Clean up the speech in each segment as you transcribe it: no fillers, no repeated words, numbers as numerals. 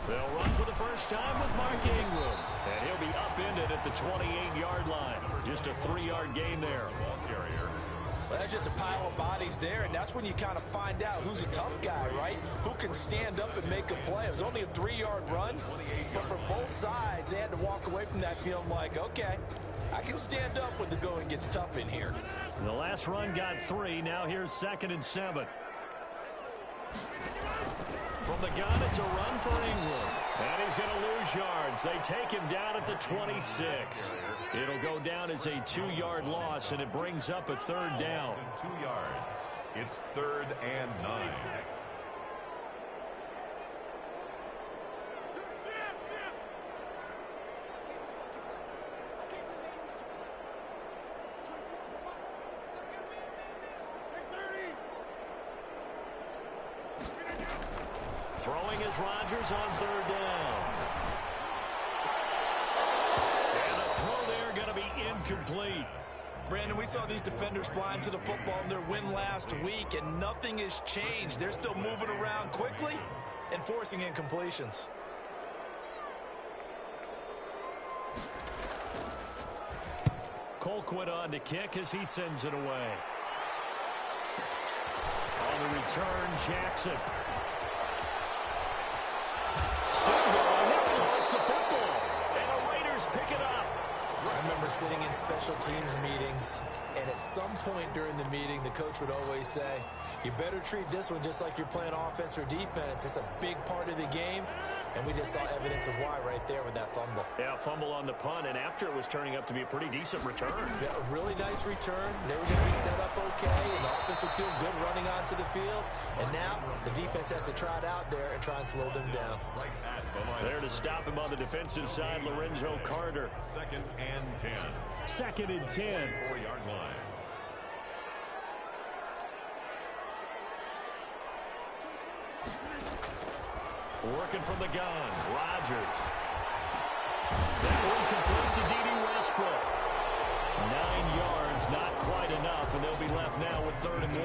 They'll run for the first time with Mark Ingram. And he'll be upended at the 28-yard line. Just a 3-yard gain there. Well, that's just a pile of bodies there, and that's when you kind of find out who's a tough guy, right? Who can stand up and make a play. It was only a 3-yard run, but for both sides, they had to walk away from that feeling like, okay, I can stand up when the going gets tough in here. The last run got 3. Now here's 2nd and 7. From the gun, it's a run for Ingram. And he's going to lose yards. They take him down at the 26. It'll go down as a 2-yard loss, and it brings up a 3rd down. 2 yards. It's 3rd and 9. Throwing is Rodgers on 3rd down. And the throw there going to be incomplete. Brandon, we saw these defenders flying to the football in their win last week, and nothing has changed. They're still moving around quickly and forcing incompletions. Colquitt on to kick as he sends it away. On the return, Jackson. Still going. Now he lost the football. And the Raiders pick it up. I remember sitting in special teams meetings, and at some point during the meeting, the coach would always say, you better treat this one just like you're playing offense or defense. It's a big part of the game, and we just saw evidence of why right there with that fumble. Yeah, fumble on the punt, and after it was turning up to be a pretty decent return. Yeah, a really nice return. They were going to be set up okay, and the offense would feel good running onto the field. And now the defense has to trot out there and try and slow them down. There to stop him on the defensive side, Lorenzo Carter. 2nd and 10. 2nd and 10. 4-yard line. Working from the gun, Rodgers. That one complete to D.D. Westbrook. 9 yards, not quite enough, and they'll be left now with 3rd and 1.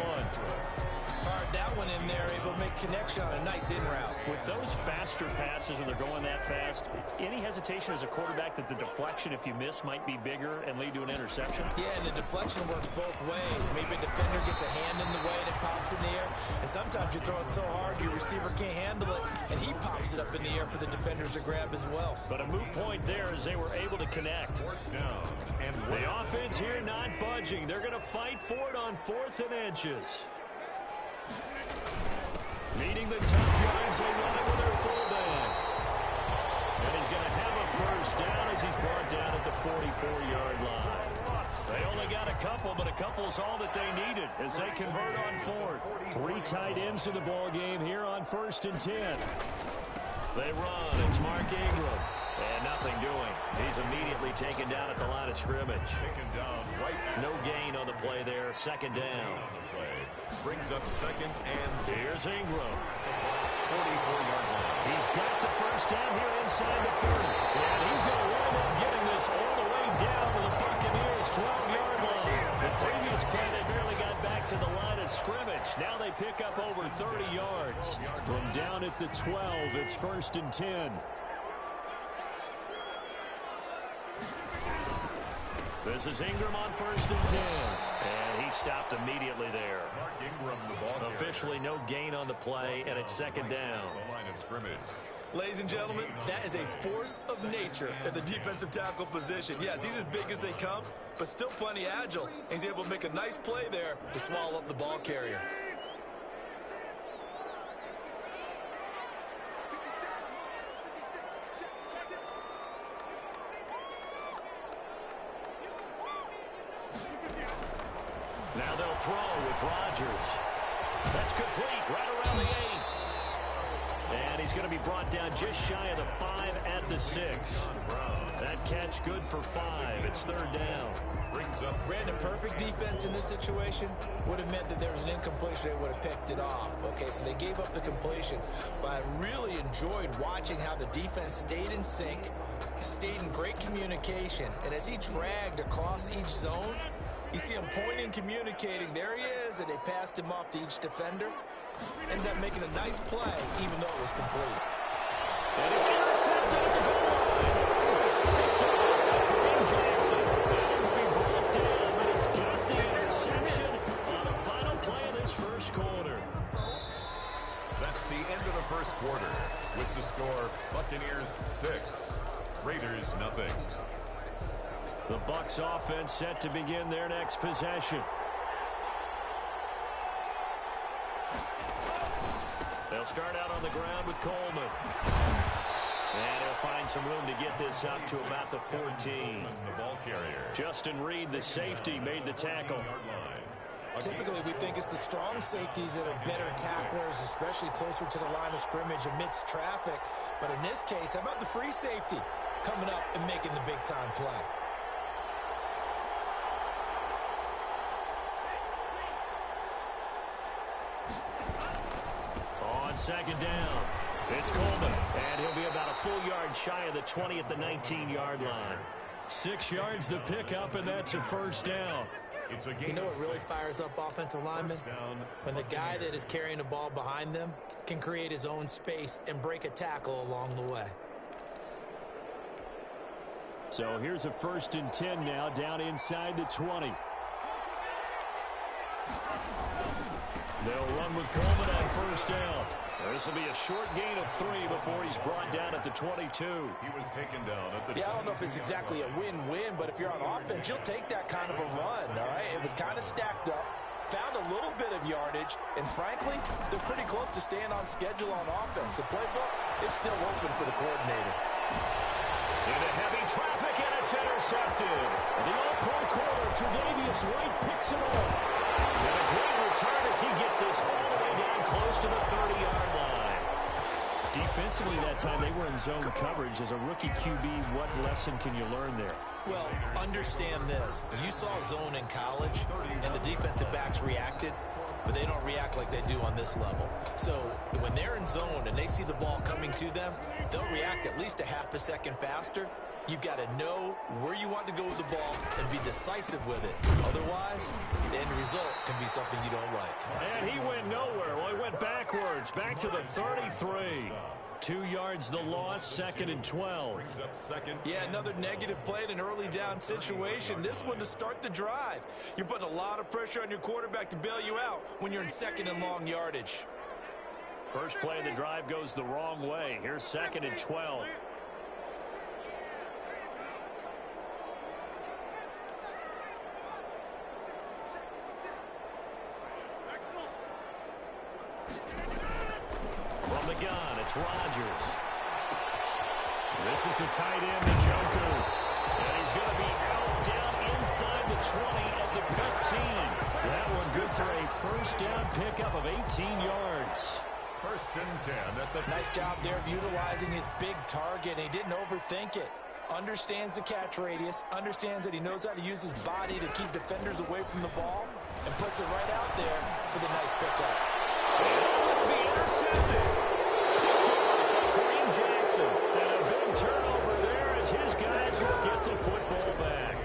Fired that one in there, able to make connection on a nice in route. With those faster passes when they're going that fast, any hesitation as a quarterback that the deflection, if you miss, might be bigger and lead to an interception? Yeah, and the deflection works both ways. Maybe a defender gets a hand in the way and it pops in the air, and sometimes you throw it so hard your receiver can't handle it, and he pops it up in the air for the defenders to grab as well. But a moot point there as they were able to connect. Down. And the offense here not budging. They're going to fight for it on 4th and inches. Needing the tough yards, they run it with their fullback. And he's going to have a first down as he's brought down at the 44-yard line. They only got a couple, but a couple's all that they needed as they convert on 4th. 3 tight ends in the ball game here on 1st and 10. They run. It's Mark Ingram. And nothing doing. He's immediately taken down at the line of scrimmage. Taken down right. No gain on the play there. 2nd down. Brings up 2nd and 10. Here's Ingram. 44-yard line. He's got the first down here inside the 30. And he's going to wind up getting this all the way down to the Buccaneers' 12-yard line. The previous play, they barely got back to the line of scrimmage. Now they pick up over 30 yards. From down at the 12, it's 1st and 10. This is Ingram on 1st and 10. And he stopped immediately there. Mark Ingram, the ball Officially no gain on the play, and it's 2nd down. The line of scrimmage. Ladies and gentlemen, that is a force of nature at the defensive tackle position. Yes, he's as big as they come, but still plenty agile. He's able to make a nice play there to swallow up the ball carrier. Now they'll throw with Rodgers. That's complete right around the 8. And he's going to be brought down just shy of the 5 at the 6. That catch good for 5. It's 3rd down. Brings up Brandon, perfect defense in this situation would have meant that there was an incompletion. They would have picked it off. Okay, so they gave up the completion. But I really enjoyed watching how the defense stayed in sync, stayed in great communication. And as he dragged across each zone, you see him pointing, communicating. There he is, and they passed him off to each defender. Ended up making a nice play, even though it was complete. And it's intercepted at the goal line. Picked up by Kareem Jackson. And it will be brought down, but he's got the interception on the final play of this first quarter. That's the end of the first quarter. With the score, Buccaneers 6, Raiders nothing. The Bucs offense set to begin their next possession. They'll start out on the ground with Coleman. And he'll find some room to get this up to about the 14. The ball carrier. Justin Reed, the safety, made the tackle. Typically, we think it's the strong safeties that are better tacklers, especially closer to the line of scrimmage amidst traffic. But in this case, how about the free safety coming up and making the big-time play? On second down, it's Coleman, and he'll be about a full yard shy of the 20 at the 19-yard line. 6 yards the pickup, and that's a first down. You know what really fires up offensive linemen? When the guy that is carrying the ball behind them can create his own space and break a tackle along the way. So here's a 1st and 10 now, down inside the 20. They'll run with Coleman on 1st down. This will be a short gain of 3 before he's brought down at the 22. He was taken down at the I don't know if it's exactly a win-win, but if you're on offense, you'll take that kind of a run, all right? It was kind of stacked up, found a little bit of yardage, and frankly, they're pretty close to staying on schedule on offense. The playbook is still open for the coordinator. Into heavy traffic, and it's intercepted. The all-pro corner, Tre'Davious White, picks it off. And a great return as he gets this all the way down close to the 30-yard line. Defensively that time, they were in zone coverage. As a rookie QB, what lesson can you learn there? Well, understand this. You saw zone in college, and the defensive backs reacted, but they don't react like they do on this level. So when they're in zone and they see the ball coming to them, they'll react at least a half a second faster. You've got to know where you want to go with the ball and be decisive with it. Otherwise, the end result can be something you don't like. And he went nowhere. Well, he went backwards, back to the 33. 2 yards the loss, 2nd and 12. Yeah, another negative play in an early down situation. This one to start the drive. You're putting a lot of pressure on your quarterback to bail you out when you're in 2nd and long yardage. First play of the drive goes the wrong way. Here's 2nd and 12. From the gun, it's Rodgers. This is the tight end, the Joker. And he's going to be out down inside the 20 at the 15. That one good for a 1st down pickup of 18 yards. 1st and 10 at the... Nice job there of utilizing his big target. He didn't overthink it. Understands the catch radius, understands that he knows how to use his body to keep defenders away from the ball, and puts it right out there for the nice pickup. Be intercepted. Picked up by Kareem Jackson. And a big turnover there as his guys will get the football back.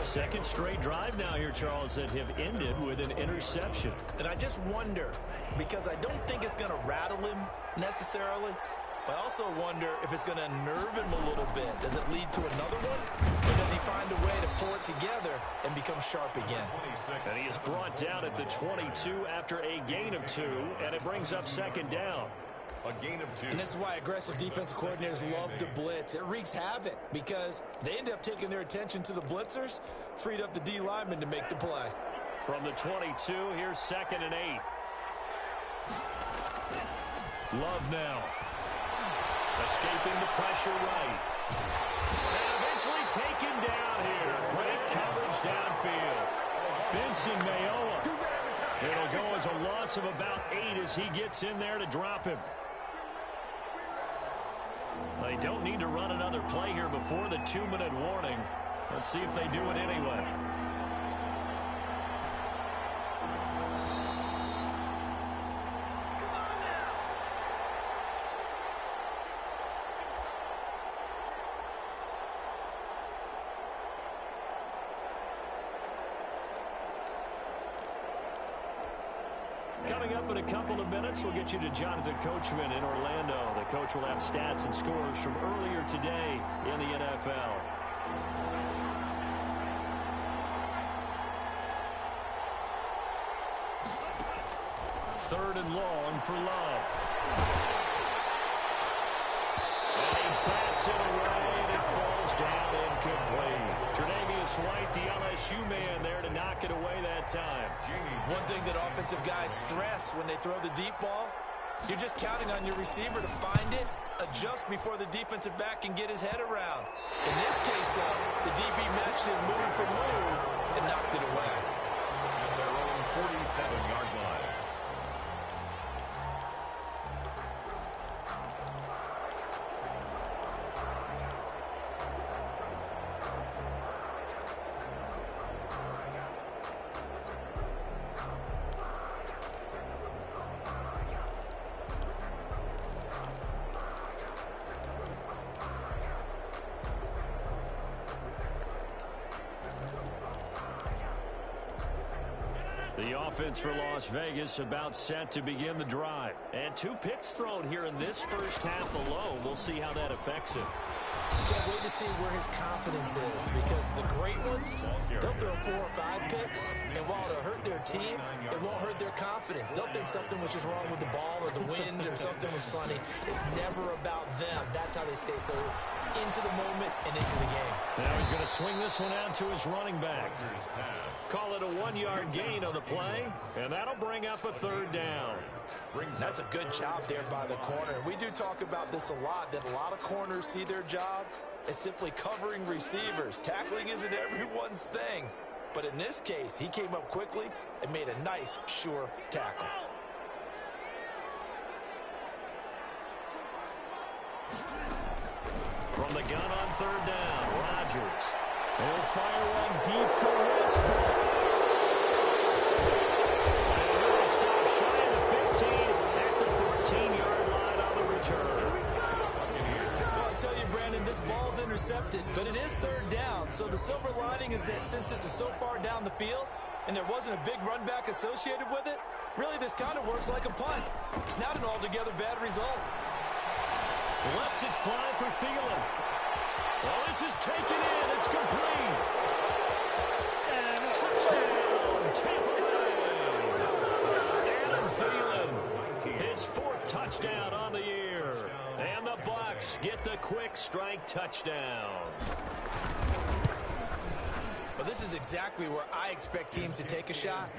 2nd straight drive now here, Charles, that have ended with an interception. And I just wonder, because I don't think it's going to rattle him necessarily, but I also wonder if it's going to nerve him a little bit. Does it lead to another one? Or does he find a way to pull it together and become sharp again? And he is brought down at the 22 after a gain of 2, and it brings up 2nd down. A gain of 2. And this is why aggressive defensive coordinators love to blitz. It wreaks havoc because they end up taking their attention to the blitzers, freed up the D lineman to make the play. From the 22, here's 2nd and 8. Love now. Escaping the pressure right. And eventually taken down here. Great coverage downfield. Benson Mayoa. It'll go as a loss of about 8 as he gets in there to drop him. They don't need to run another play here before the 2-minute warning. Let's see if they do it anyway. Coming up in a couple of minutes, we'll get you to Jonathan Coachman in Orlando. The coach will have stats and scores from earlier today in the NFL. Third and long for Love. And he bats it away, and it falls down incomplete. Tre'Davious White, the LSU man, there to knock it away that time. One thing that offensive guys stress when they throw the deep ball, you're just counting on your receiver to find it, adjust before the defensive back can get his head around. In this case, though, the DB matched it move for move and knocked it away. At their own 47-yard line. The offense for Las Vegas about set to begin the drive. And 2 picks thrown here in this first half alone. We'll see how that affects him. Can't wait to see where his confidence is, because the great ones, they'll throw 4 or 5 picks, and while it'll hurt their team, it won't hurt their confidence. They'll think something was just wrong with the ball or the wind or something was funny. It's never about them. That's how they stay so into the moment and into the game. Now he's going to swing this one out to his running back. Call it a 1-yard gain on the play, and that'll bring up a third down. That's a good job there by the corner. We do talk about this a lot, that a lot of corners see their job as simply covering receivers. Tackling isn't everyone's thing. But in this case, he came up quickly and made a nice, sure tackle. From the gun on third down, Rodgers. He'll fire one deep for Westbrook. And he'll stop shy of the 15 at the 14-yard line on the return. Well, I'll tell you, Brandon, this ball's intercepted, but it is third down. So the silver lining is that since this is so far down the field and there wasn't a big run back associated with it, really this kind of works like a punt. It's not an altogether bad result. Lets it fly for Thielen. Well, this is taken in. It's complete. And touchdown, Tampa Bay. Adam Thielen, his 4th touchdown on the year. And the Bucs get the quick strike touchdown. Well, this is exactly where I expect teams to take a shot.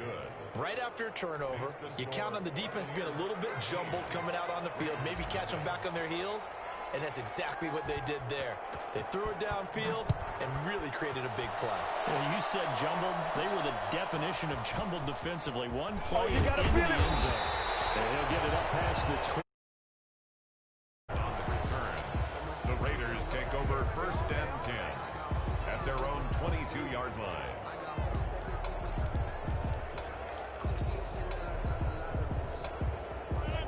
Right after a turnover, you count on the defense being a little bit jumbled coming out on the field, maybe catch them back on their heels, and that's exactly what they did there. They threw it downfield and really created a big play. Well, you said jumbled. They were the definition of jumbled defensively. One play into the feel end zone. And he'll get it up past the 20. On the return, the Raiders take over 1st and 10 at their own 22-yard line.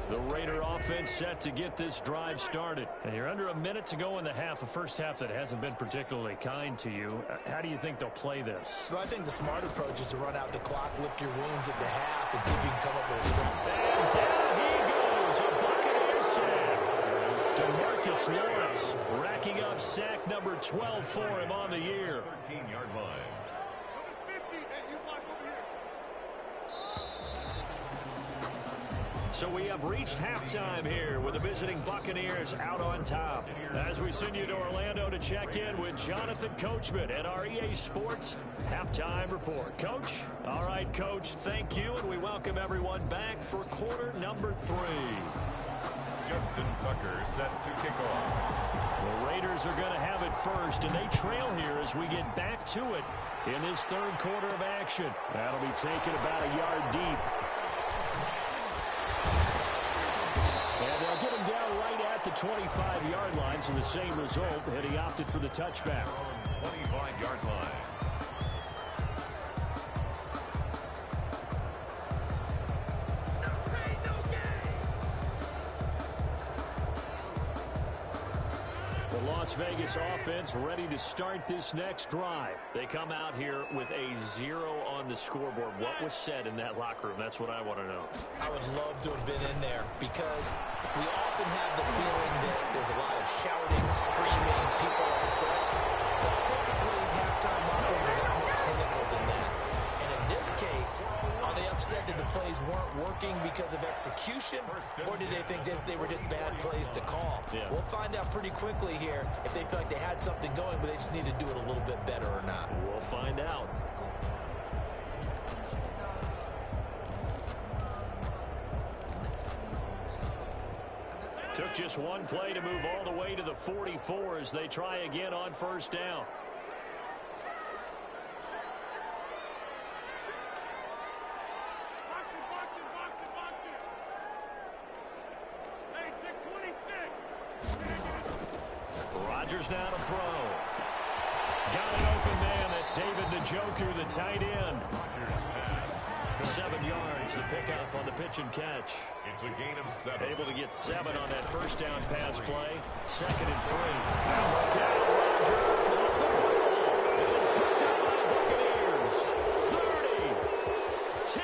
The Raider offense set to get this drive started. And you're under a minute to go in the half, a first half that hasn't been particularly kind to you. How do you think they'll play this? Well, I think the smart approach is to run out the clock, lick your wounds at the half, and see if you can come up with a strong. And down he goes, a Buccaneers sack. DeMarcus Lawrence racking up sack number 12 for him on the year. 13-yard line. So we have reached halftime here with the visiting Buccaneers out on top. As we send you to Orlando to check in with Jonathan Coachman at our EA Sports Halftime Report. Coach? All right, Coach, thank you, and we welcome everyone back for quarter number 3. Justin Tucker set to kick off. The Raiders are going to have it first, and they trail here as we get back to it in this third quarter of action. That'll be taken about a yard deep. And they'll get him down right at the 25-yard line, so the same result, and he opted for the touchback. 25-yard line. The Las Vegas offense ready to start this next drive. They come out here with a 0 on the scoreboard. What was said in that locker room? That's what I want to know. I would love to have been in there because we often have the feeling that there's a lot of shouting, screaming, people upset. But typically, halftime locker rooms are a lot more clinical than that. And in this case, are they upset that the plays weren't working because of execution, or did they think they were just bad plays to call? Yeah. We'll find out pretty quickly here if they feel like they had something going, but they just need to do it a little bit better or not. We'll find out. Took just one play to move all the way to the 44 as they try again on first down. Rodgers now to throw. Got an open man. That's David Njoku, the tight end. 7 yards, the pickup on the pitch and catch. It's a gain of 7. Able to get 7 on that first down pass play. 2nd and 3. Now look out, Rodgers wants the football. And it's picked up by the Buccaneers. 30, 10,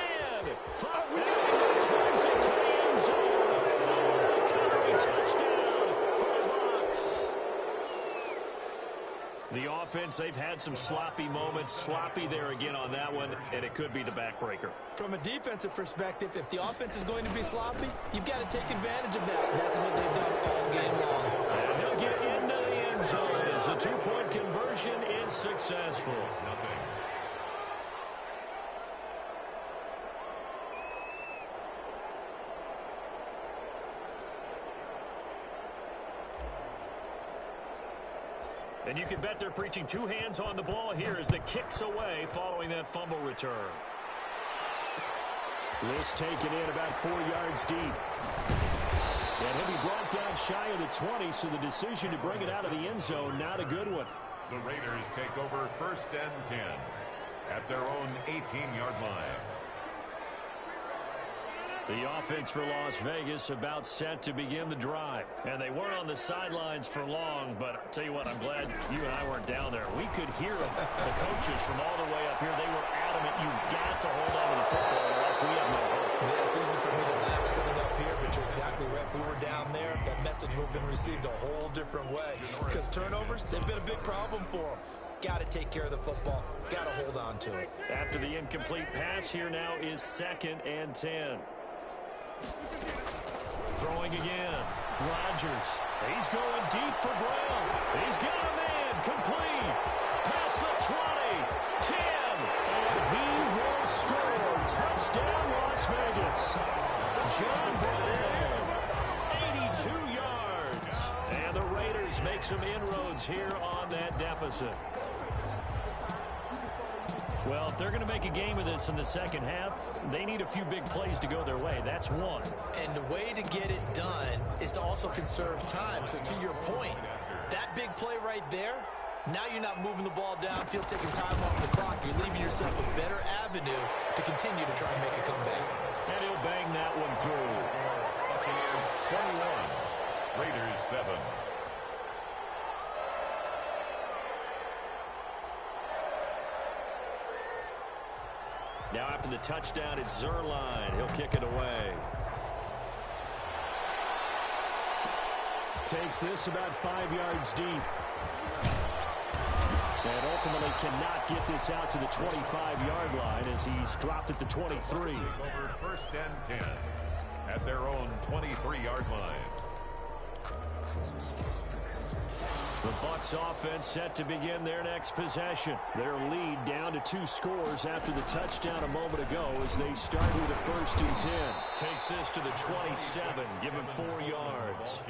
5, and turns it to the end zone. Full recovery touchdown for the Bucs. The offense, they've had some sloppy moments. Sloppy there again on that one, and it could be the backbreaker. From a defensive perspective, if the offense is going to be sloppy, you've got to take advantage of that. And that's what they've done all game long. And he'll get into the end zone as a 2-point conversion is successful. And you can bet they're preaching 2 hands on the ball here as the kick's away following that fumble return. This taken in about 4 yards deep. And he'll be brought down shy of the 20, so the decision to bring it out of the end zone, not a good one. The Raiders take over 1st and 10 at their own 18-yard line. The offense for Las Vegas about set to begin the drive. And they weren't on the sidelines for long, but I'll tell you what, I'm glad you and I weren't down there. We could hear them, the coaches from all the way up here. They were adamant, you've got to hold on to the football or else we have no hope. Yeah, it's easy for me to laugh sitting up here, but you're exactly right. If we were down there, that message would have been received a whole different way. Because turnovers, they've been a big problem for them. Got to take care of the football. Got to hold on to it. After the incomplete pass, here now is 2nd and 10. Throwing again. Rodgers. He's going deep for Brown. He's got a man. Complete. Past the 20. 10. And he will score. Touchdown, Las Vegas. John Brown. 82 yards. And the Raiders make some inroads here on that deficit. Well, if they're going to make a game of this in the second half, they need a few big plays to go their way. That's one. And the way to get it done is to also conserve time. So to your point, that big play right there, now you're not moving the ball downfield, taking time off the clock. You're leaving yourself a better avenue to continue to try and make a comeback. And he'll bang that one through. Buccaneers 21, Raiders 7. Now after the touchdown, it's Zerline. He'll kick it away. Takes this about 5 yards deep. And ultimately cannot get this out to the 25-yard line as he's dropped at the 23. Over 1st and 10 at their own 23-yard line. The Bucs offense set to begin their next possession. Their lead down to 2 scores after the touchdown a moment ago as they start with a 1st and 10. Takes this to the 27, give him 4 yards.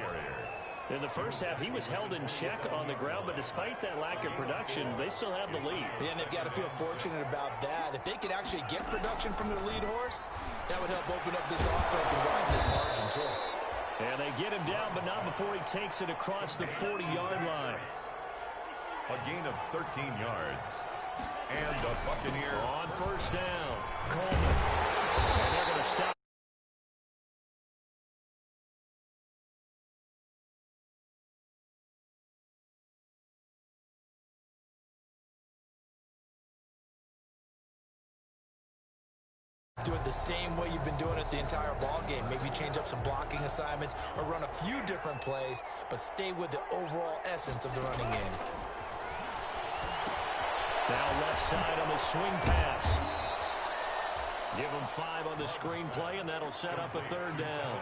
In the first half, he was held in check on the ground, but despite that lack of production, they still have the lead. Yeah, and they've got to feel fortunate about that. If they could actually get production from their lead horse, that would help open up this offense and widen this margin, too. And they get him down, but not before he takes it across the 40-yard line. A gain of 13 yards. And a Buccaneer on first down. Coleman. And they're going to stop. Do it the same way you've been doing it the entire ball game. Maybe change up some blocking assignments or run a few different plays, but stay with the overall essence of the running game. Now left side on the swing pass. Give him 5 on the screenplay, and that'll set up a 3rd down.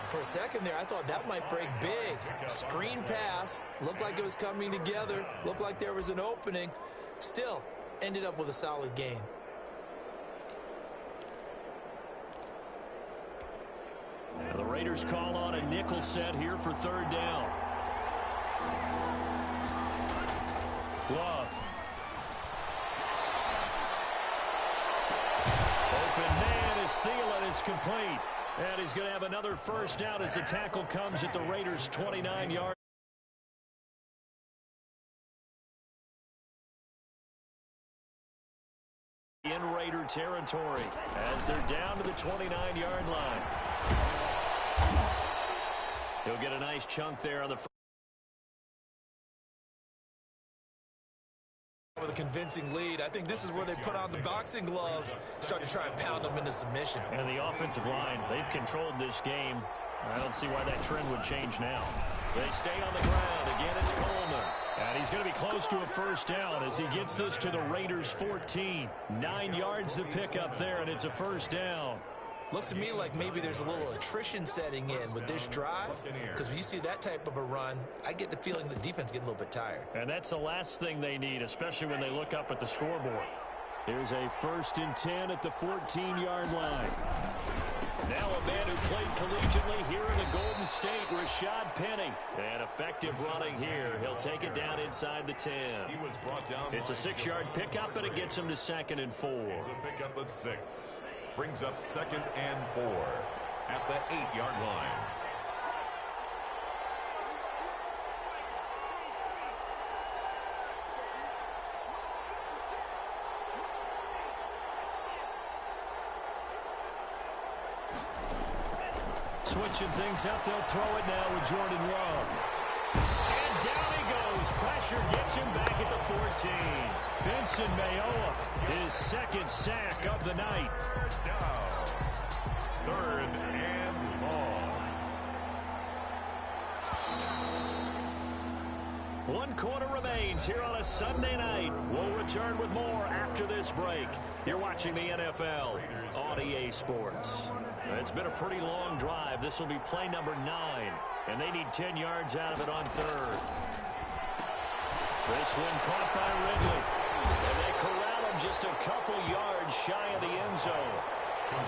For a second there, I thought that might break big. Screen pass. Looked like it was coming together. Looked like there was an opening. Still, ended up with a solid gain. Now the Raiders call on a nickel set here for 3rd down. Love. Open man is Thielen. It's complete. And he's going to have another 1st down as the tackle comes at the Raiders' 29-yard. In Raider territory as they're down to the 29-yard line. He'll get a nice chunk there on the with a convincing lead. I think this is where they put on the boxing gloves, start to try and pound them into submission. And the offensive line, they've controlled this game. I don't see why that trend would change now. They stay on the ground. Again, it's Coleman. And he's going to be close to a 1st down as he gets this to the Raiders' 14. 9 yards to pick up there, and it's a 1st down. Looks to me like maybe there's a little attrition setting in with this drive, because when you see that type of a run, I get the feeling the defense getting a little bit tired. And that's the last thing they need, especially when they look up at the scoreboard. Here's a 1st and 10 at the 14-yard line. Now a man who played collegiately here in the Golden State, Rashad Penny. And effective running here. He'll take it down inside the 10. It's a 6-yard pickup, and it gets him to 2nd and 4. It's a pickup of 6. Brings up 2nd and 4 at the 8-yard line. Switching things up, they'll throw it now with Jordan Love. And down he goes. Pressure gets him back at the 14. Vincent Mayoa, his 2nd sack of the night. 3rd and long. 1 quarter remains here on a Sunday night. We'll return with more after this break. You're watching the NFL on EA Sports. It's been a pretty long drive. This will be play number 9, and they need 10 yards out of it on 3rd. This one caught by Ridley, and they corral him just a couple yards shy of the end zone.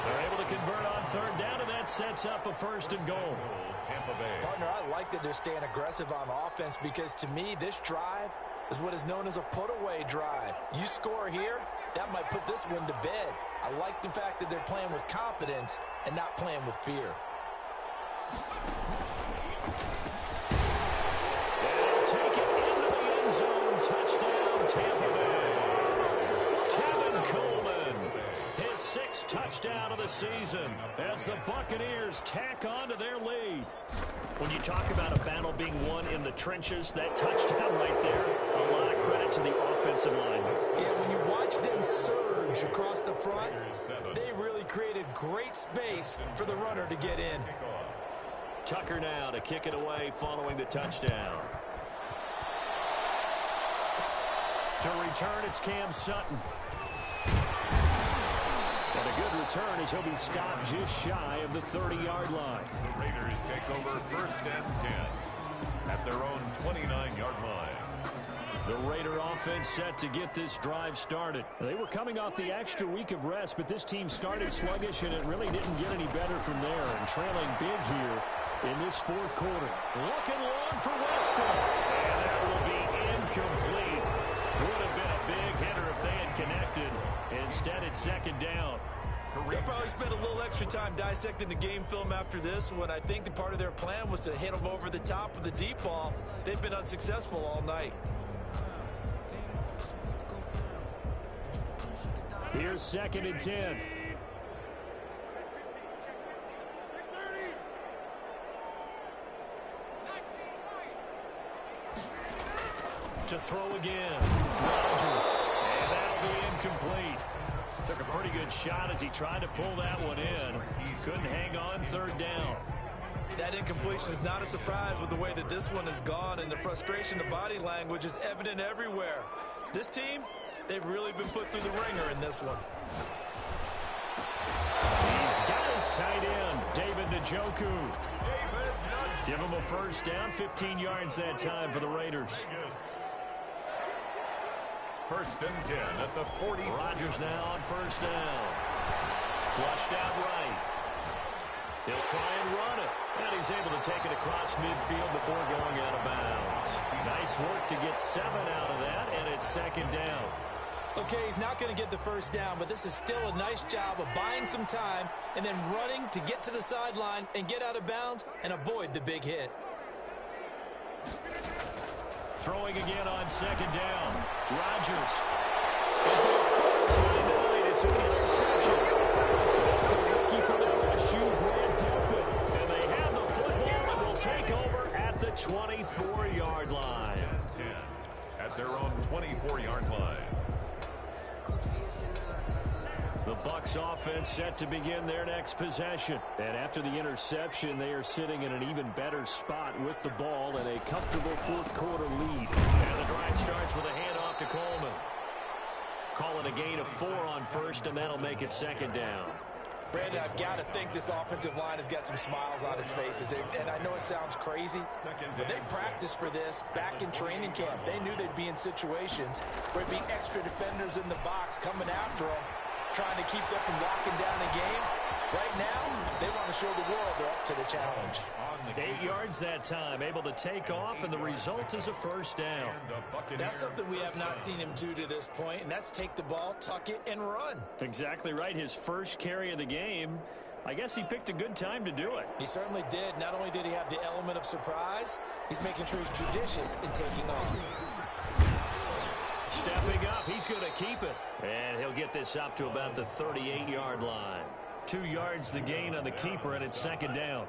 They're able to convert on 3rd down, and that sets up a 1st and goal. Tampa Bay. Partner, I like that they're staying aggressive on offense because, to me, this drive is what is known as a put-away drive. You score here, that might put this one to bed. I like the fact that they're playing with confidence and not playing with fear. They'll take it into the end zone. Touchdown, Tampa Bay. Tevin Coleman, his 6th touchdown of the season as the Buccaneers tack on to their lead. When you talk about a battle being won in the trenches, that touchdown right there, a lot of credit to the offensive line. Yeah, when you watch them surge across the front, they really created great space for the runner to get in. Tucker now to kick it away following the touchdown. To return, it's Cam Sutton. And a good return as he'll be stopped just shy of the 30-yard line. The Raiders take over 1st and 10 at their own 29-yard line. The Raider offense set to get this drive started. They were coming off the extra week of rest, but this team started sluggish, and it really didn't get any better from there. And trailing big here in this 4th quarter. Looking long for Westbrook. And that will be incomplete. Would have been a big hitter if they had connected. Instead, it's 2nd down. They'll probably spend a little extra time dissecting the game film after this one. I think the part of their plan was to hit them over the top with the deep ball. They've been unsuccessful all night. Here's 2nd and 10. To throw again. Rodgers. And that'll be incomplete. Took a pretty good shot as he tried to pull that one in. Couldn't hang on third down. That incompletion is not a surprise with the way that this one has gone, and the frustration of body language is evident everywhere. This team, they've really been put through the ringer in this one. He's got his tight end, David Njoku. Give him a first down, 15 yards that time for the Raiders. First and 10 at the 40. Rodgers now on first down. Flushed out right. He'll try and run it. And he's able to take it across midfield before going out of bounds. Nice work to get 7 out of that, and it's second down. Okay, he's not going to get the first down, but this is still a nice job of buying some time and then running to get to the sideline and get out of bounds and avoid the big hit. Throwing again on second down. Rodgers. And for the fourth time tonight, it's an interception. That's the rookie from LSU, Grant Delpit. And they have the football and will take over at the 24-yard line. 10 at their own 24-yard line. The Bucs offense set to begin their next possession. And after the interception, they are sitting in an even better spot with the ball and a comfortable fourth-quarter lead. And the drive starts with a handoff to Coleman. Call it a gain of 4 on first, and that'll make it second down. Brandon, I've got to think this offensive line has got some smiles on its faces. And I know it sounds crazy, but they practiced for this back in training camp. They knew they'd be in situations where it'd be extra defenders in the box coming after them, trying to keep them from locking down the game. Right now, they want to show the world they're up to the challenge. 8 yards that time, able to take off, and the result is a first down. That's something we have not seen him do to this point, and that's take the ball, tuck it, and run. Exactly right. His first carry of the game. I guess he picked a good time to do it. He certainly did. Not only did he have the element of surprise, he's making sure he's judicious in taking off. Stepping up, he's going to keep it. And he'll get this up to about the 38-yard line. 2 yards the gain on the keeper, and it's second down.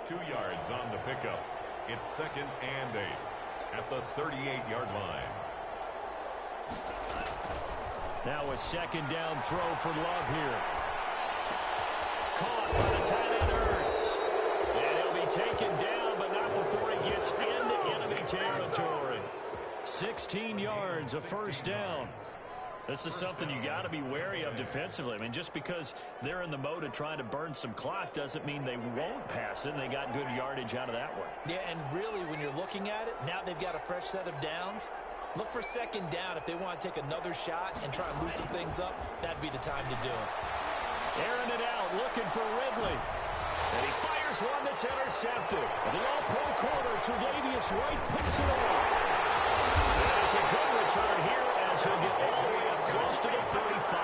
2 yards on the pickup. It's second and 8 at the 38-yard line. Now a second down throw for Love here. Caught by the tight end Ertz. And he'll be taken down, but not before he gets into enemy territory. 16 yards, a first down. This is something you got to be wary of defensively. I mean, just because they're in the mode of trying to burn some clock doesn't mean they won't pass it, and they got good yardage out of that one. Yeah, and really, when you're looking at it, now they've got a fresh set of downs. Look for second down if they want to take another shot and try and loosen things up. That'd be the time to do it. Airing it out, looking for Ridley. And he fires one that's intercepted. And the all-pro corner, Tre'Davious White, picks it up. And it's a good return here as he'll get all the way up close to the 35.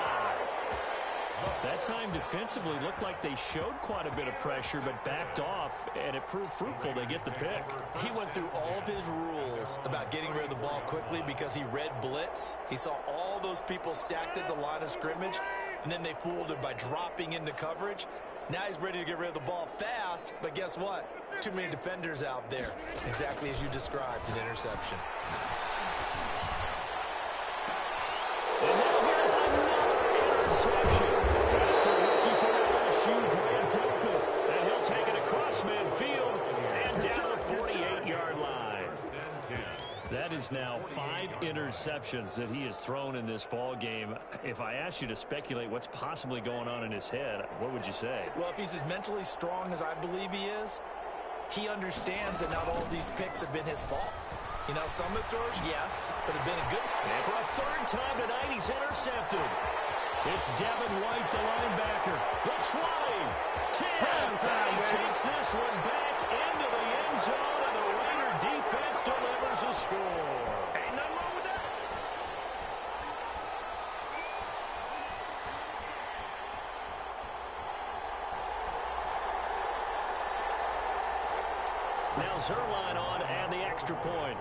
That time defensively looked like they showed quite a bit of pressure but backed off, and it proved fruitful. They get the pick. He went through all of his rules about getting rid of the ball quickly because he read blitz. He saw all those people stacked at the line of scrimmage, and then they fooled him by dropping into coverage. Now he's ready to get rid of the ball fast, but guess what? Too many defenders out there. Exactly as you described, an interception. And now here's another interception. That's the rookie from LSU, Grant Delpit. And he'll take it across midfield and down the 48-yard line. That is now 5 interceptions that he has thrown in this ball game. If I asked you to speculate what's possibly going on in his head, what would you say? Well, if he's as mentally strong as I believe he is, he understands that not all of these picks have been his fault. You know, some of the throws, yes, but have been a good... And for a third time tonight, he's intercepted. It's Devin White, the linebacker. The 20, 10, he takes this one back into the end zone, and the Raider defense delivers a score. Ain't nothing wrong with that. Now Zerline on and the extra point.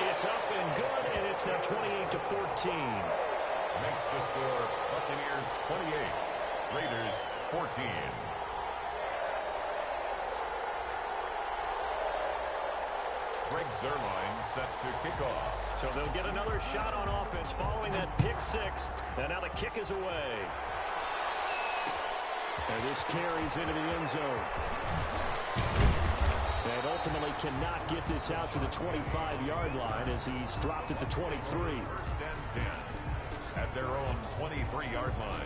It's up and good, and it's now 28-14. Makes the score Buccaneers 28, Raiders 14. Greg Zerline set to kick off. So they'll get another shot on offense following that pick six. And now the kick is away. And this carries into the end zone. And ultimately cannot get this out to the 25-yard line as he's dropped at the 23. First and 10 at their own 23-yard line.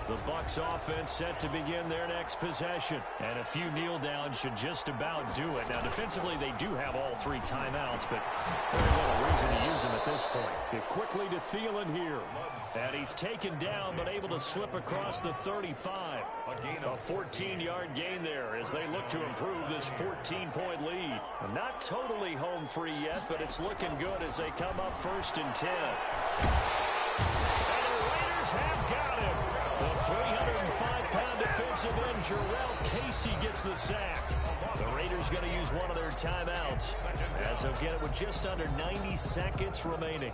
The Bucs offense set to begin their next possession. And a few kneel downs should just about do it. Now, defensively, they do have all three timeouts, but very little reason to use them at this point. Get quickly to Thielen here. And he's taken down, but able to slip across the 35. A 14-yard gain there as they look to improve this 14-point lead. Not totally home free yet, but it's looking good as they come up first and 10. And the Raiders have got him. The 305-pound defensive end, Jarrell Casey, gets the sack. The Raiders going to use one of their timeouts as they'll get it with just under 90 seconds remaining.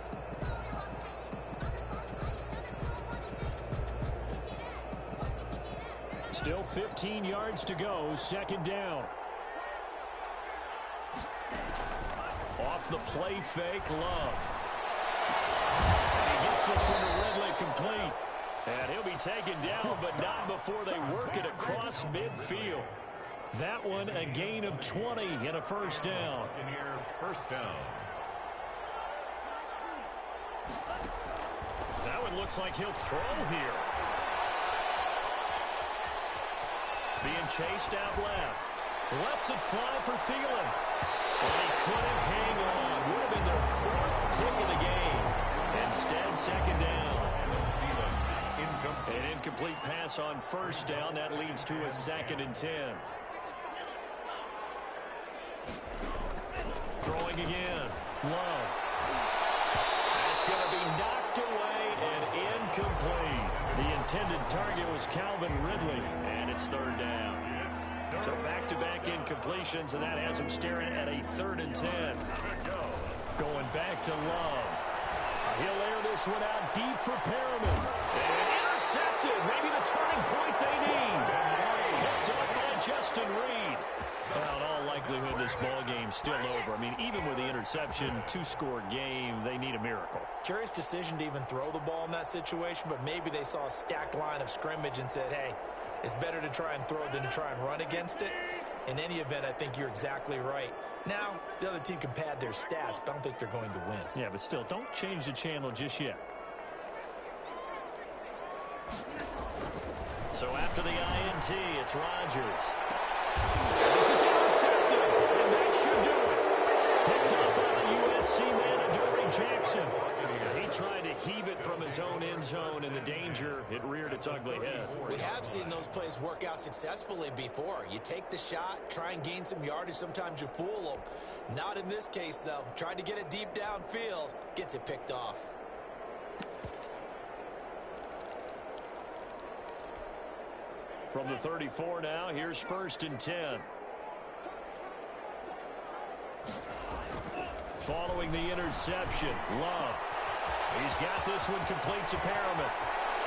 Still 15 yards to go, second down. Off the play fake, Love. And he gets this one to Ridley complete. And he'll be taken down, but not before they work it across midfield. That one a gain of 20 and a first down. First down. That one looks like he'll throw here. Being chased out left. Lets it fly for Thielen. And he couldn't hang on. Would have been their fourth pick of the game. Instead, second down. An incomplete pass on first down. That leads to a second and 10. Throwing again. Love. That's going to be knocked away and incomplete. The intended target was Calvin Ridley, and it's third down. So back-to-back incompletions, and that has him staring at a third and 10. Going back to Love. He'll air this one out deep for Perriman. And intercepted. Maybe the turning point they need. Picked up by Justin Reed. Well, in all likelihood, this ball game's still over. I mean, even with the interception, two-score game, they need a miracle. Curious decision to even throw the ball in that situation, but maybe they saw a stacked line of scrimmage and said, hey, it's better to try and throw than to try and run against it. In any event, I think you're exactly right. Now, the other team can pad their stats, but I don't think they're going to win. Yeah, but still, don't change the channel just yet. So after the INT, it's Rodgers. This is intercepted, and that should do it. Picked up by the USC man, Adoree Jackson. He tried to heave it from his own end zone, and the danger, it reared its ugly head. We have seen those plays work out successfully before. You take the shot, try and gain some yardage. Sometimes you fool them. Not in this case, though. Tried to get it deep downfield. Gets it picked off. From the 34 now, here's first and 10. Following the interception, Love. He's got this one complete to Perriman.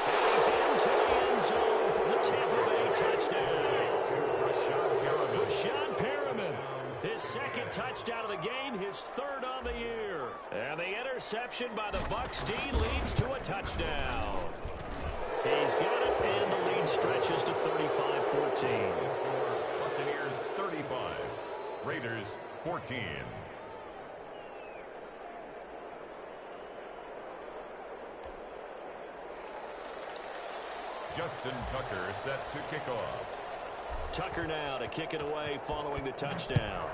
And he's into the end zone for the Tampa Bay touchdown. Rashad Perriman, his second touchdown of the game, his third on the year. And the interception by the Bucs D leads to a touchdown. He's got it, and the lead stretches to 35-14. Buccaneers 35, Raiders 14. Justin Tucker set to kick off. Tucker now to kick it away following the touchdown.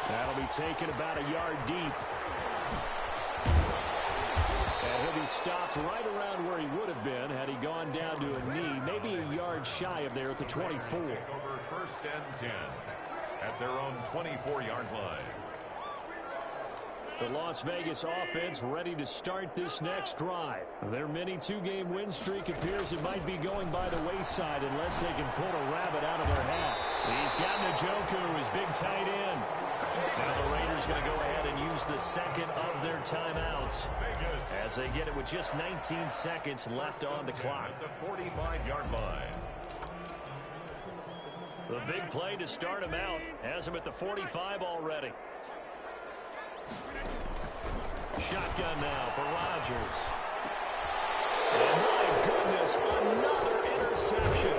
That'll be taken about a yard deep. And he'll be stopped right around where he would have been had he gone down to a knee, maybe a yard shy of there at the 24. Over first and 10 at their own 24-yard line. The Las Vegas offense ready to start this next drive. Their mini two-game win streak appears it might be going by the wayside unless they can pull a rabbit out of their hat. He's got Njoku, his big tight end. Now the Raiders going to go ahead and use the second of their timeouts as they get it with just 19 seconds left on the clock. At the 45-yard line. The big play to start him out. Has him at the 45 already. Shotgun now for Rodgers. And my goodness, another interception.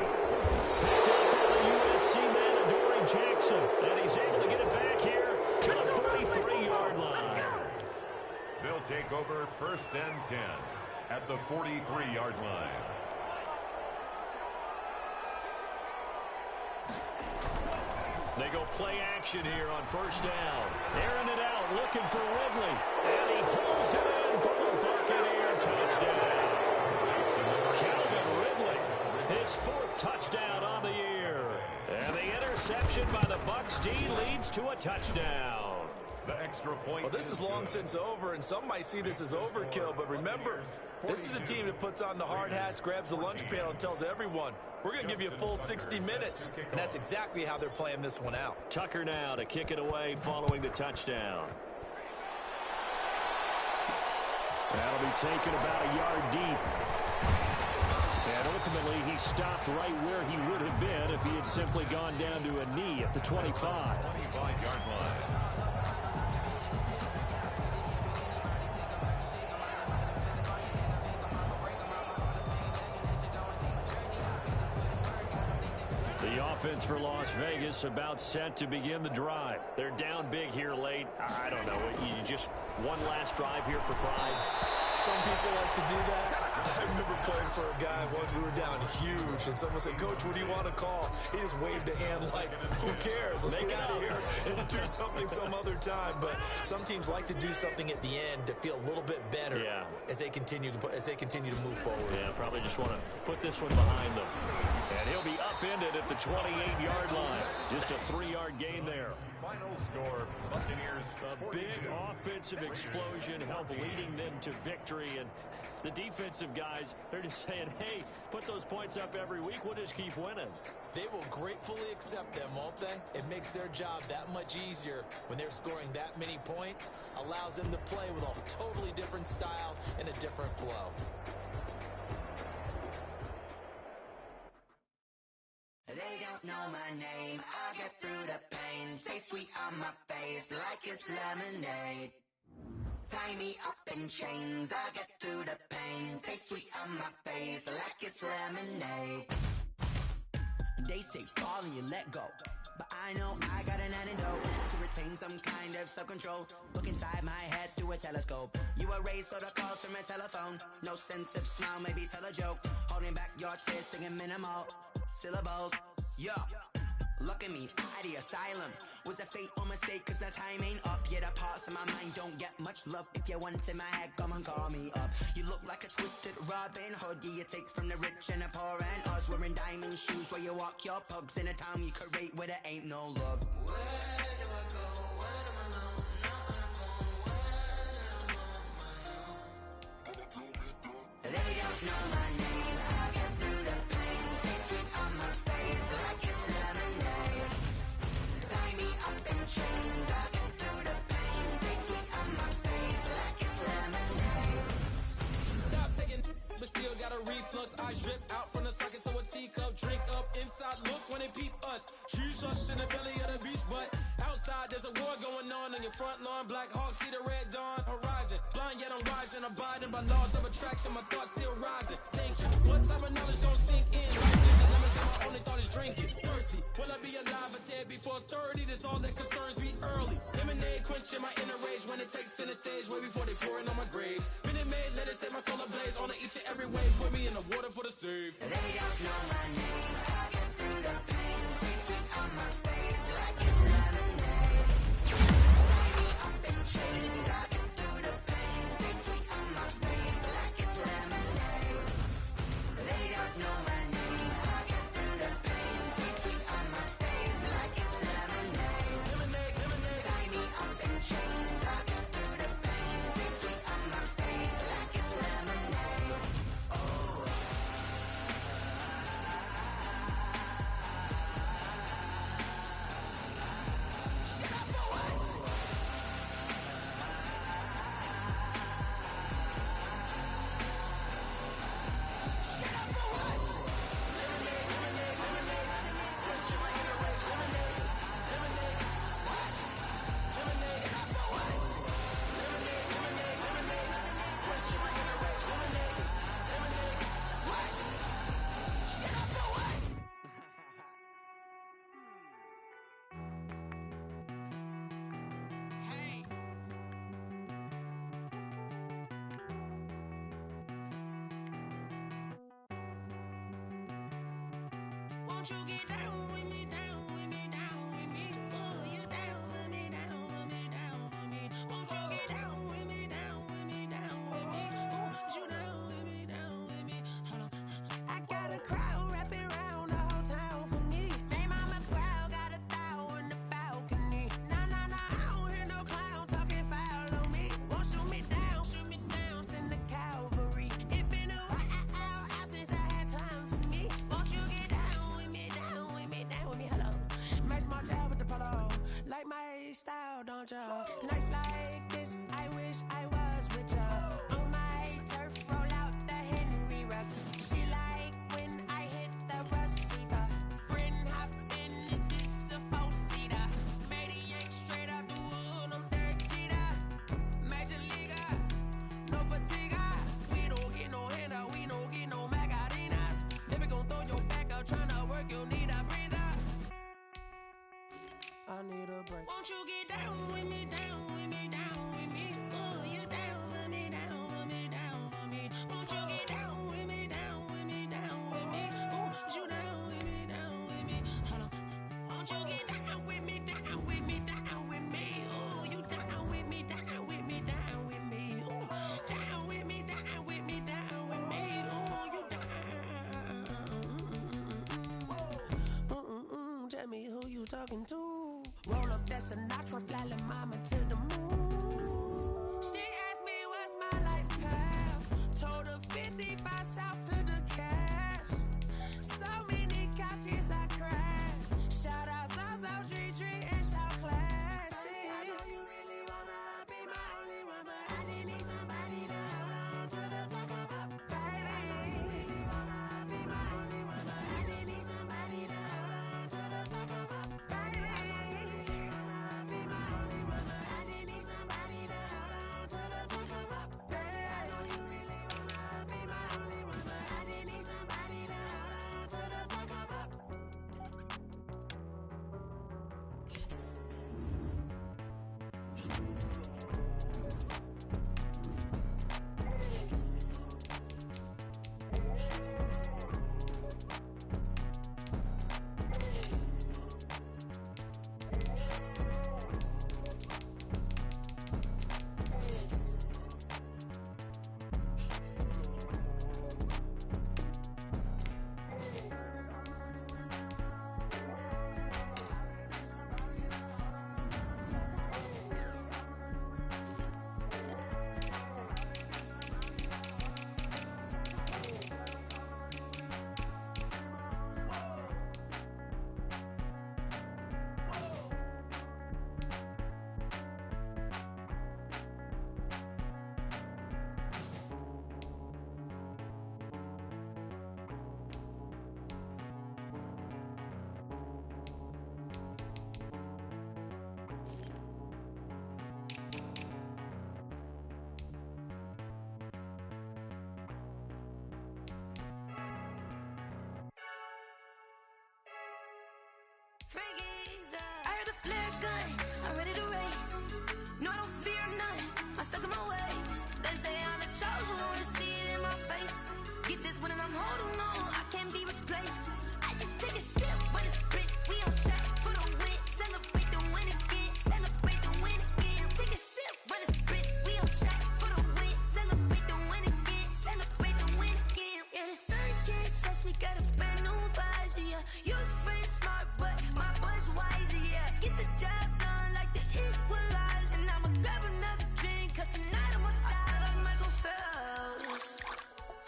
Picked up by the USC man, Adoree Jackson. And he's able to get it back here to the 43-yard line. They'll take over 1st and 10 at the 43-yard line. They go play action here on 1st down. Airing it out, looking for Ridley. And he holds it in for the Buccaneer touchdown. Calvin Ridley, his 4th touchdown on the year. And the interception by the Bucs D leads to a touchdown. The extra point. Well, this is long since over, and some might see this as overkill, but remember, this is a team that puts on the hard hats, grabs the lunch pail, and tells everyone, we're going to give you a full 60 minutes. And that's exactly how they're playing this one out. Tucker now to kick it away following the touchdown. That'll be taken about a yard deep. And ultimately, he stopped right where he would have been if he had simply gone down to a knee at the 25. 25-yard line. The offense for Las Vegas about set to begin the drive. They're down big here late. I don't know. You just one last drive here for pride. Some people like to do that. I remember playing for a guy once. We were down huge, and someone said, Coach, what do you want to call? He just waved a hand like, who cares? Let's get out of here and do something some other time. But some teams like to do something at the end to feel a little bit better as they continue to move forward. Yeah, probably just want to put this one behind them. And he'll be upended at the 28-yard line. Just a 3-yard gain there. Final score, Buccaneers. A big offensive explosion helped leading them to victory. And the defensive guys, they're just saying, hey, put those points up every week. We'll just keep winning. They will gratefully accept them, won't they? It makes their job that much easier when they're scoring that many points. Allows them to play with a totally different style and a different flow. They don't know my name, I get through the pain. Taste sweet on my face like it's lemonade. Tie me up in chains, I get through the pain. Taste sweet on my face like it's lemonade. They say fall and you let go, but I know I got an antidote to retain some kind of self-control. Look inside my head through a telescope. You erase all the calls from a telephone. No sense of smile, maybe tell a joke. Holding back your tears, singing minimal syllables. Yo, look at me, at the asylum. Was a fate or mistake, cause the time ain't up. Yeah, the parts of my mind don't get much love. If you want in my head, come and call me up. You look like a twisted Robin Hood. Yeah, you take from the rich and the poor and us. Wearing diamond shoes where you walk your pugs in a town you create where there ain't no love. Where do I go? When I'm alone? Not on the phone. When I'm on my own. They don't know my name. I get through the pain. Taste sweet on my face like it's lemonade. Tie me up in chains. I get through the pain. Taste sweet on my face like it's lemonade. Stop taking, but still got a reflux. I drip out from the socket to a teacup. Drink up inside. Look when they peep us. Choose us in the belly of the beast, but outside there's a war going on your front lawn. Black Hawk, see the red dawn horizon. Blind yet I'm rising, abiding by laws of attraction. My thoughts still rising. Thinking, what type of knowledge don't sink in? Like ninja lemons, and my only thought is drinking. Thirsty, will I be alive or dead before 30? That's all that concerns me early. Lemonade quenching my inner rage when it takes to the stage way before they pour it on my grave. Minute Maid, let it set my soul ablaze on each and every way. Put me in the water for the save. They don't know my name. I get through the pain. Taste sweet on my face like it's lemonade. Tie me up in chains. I get through the pain. Taste sweet on my face like it's lemonade. They don't know my name. I get through the pain. Taste sweet on my face like it's lemonade. Lemonade, lemonade. Tie me up in chains. I get through the pain. Taste sweet on my face like it's lemonade. Oh. Won't you get down with me, down with me, down with me? Oh, you down with me, down with me, down with me. Won't you get down with me, down with me, down with me? Oh, you down with me, down with me. Hold on. I got a crowd wrapping around the whole town for me. They mama proud, got a thou in the balcony. Nah, nah, nah, I don't hear no clown talking foul on me. Won't shoot me down, send the cavalry. It been a while since I had time for me. Won't you get down with me, down with me, down with me? Hello. Max March out with the polo. Like my style, don't ya? Nights like this, I wish I was with ya. On my turf, roll out the Henry Rux. She like when I hit the receiver. Friend hop in, this is a four-seater. Maniac straight out the wood, I'm that cheater. Major leaguer, no fatigue. We don't get no handout, we don't get no Macarinas. Never gon' throw your back out, tryna work, you need a breather. I need a break. Won't you get down with me, down with me, down with me? Oh, you down with me, down with me, down with me. Won't you get down with me, down with me, down with me? Oh, you down with me, down with me. Hold on. Won't you get down with me, down with me, down with me? Oh, you down with me, down with me, down with me. Oh, down with me, down with me, down with me. Oh, you down. Tell me who you talking to. Roll up that Sinatra, fly la mama to the moon. She asked me what's my life path. Told her 55 south to the cab. So many couches I cried. Shout out South Street Tree and shout classic. I know you really wanna be my only one, but I didn't need somebody to hold on to the second up. Baby, I know you really wanna be my only one, but I didn't need somebody to hold on to the second up. Baby, I know you really wanna be my only one, but I didn't need somebody to hold on to the second up. Baby, I know you really wanna be my only one, but I didn't need somebody to hold on to the second up. I heard a flare gun, I'm ready to race. No, I don't fear none, I'm stuck in my ways. They say I'm the chosen one, to see it in my face. Get this when I'm holding on, I can't be replaced. I just take a sip when it's split, we on track for the win. Celebrate the win again, celebrate the win again. Take a sip when it's split, we on track for the win. Celebrate the win again, celebrate the win again. Yeah, the sun can't touch me, got a brand new visor, yeah. You're a friend smart, but my boy's wiser, yeah. Get the job done like the equalizer. And I'ma grab another drink, cause tonight I'ma die like Michael Phelps.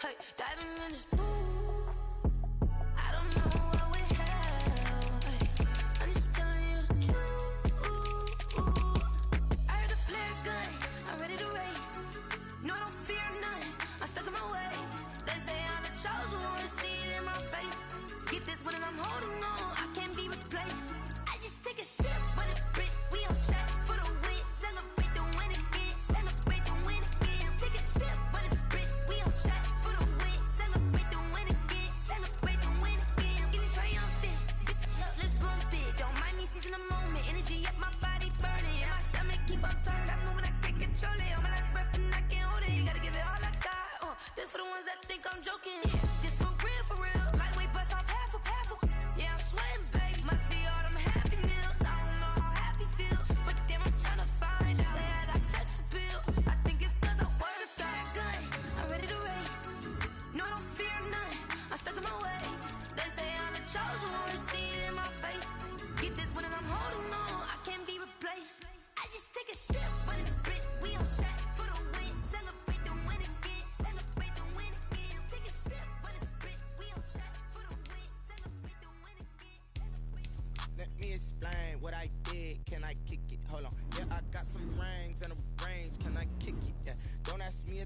Hey, diving in this pool, I don't know what we have. Hey, I'm just telling you the truth. I heard a flare gun, I'm ready to race. No, I don't fear none, I'm stuck in my ways. They say I'm the chosen one, to see it in my face. Get this when I'm holding on, I can't be replaced. I just take a sip when it's split, we on track for the win. Celebrate the win again, celebrate the win again. Take a sip when it's split, we on track for the win. Celebrate the win again, celebrate the win again. Getting triumphant, let's bump it. Don't mind me seizing the moment, energy up my body burning. And my stomach keep on turning, stop moving, I can't control it. On my last breath and I can't hold it, you gotta give it all I got. This for the ones that think I'm joking. This for real, lightweight bust off half a. Yeah,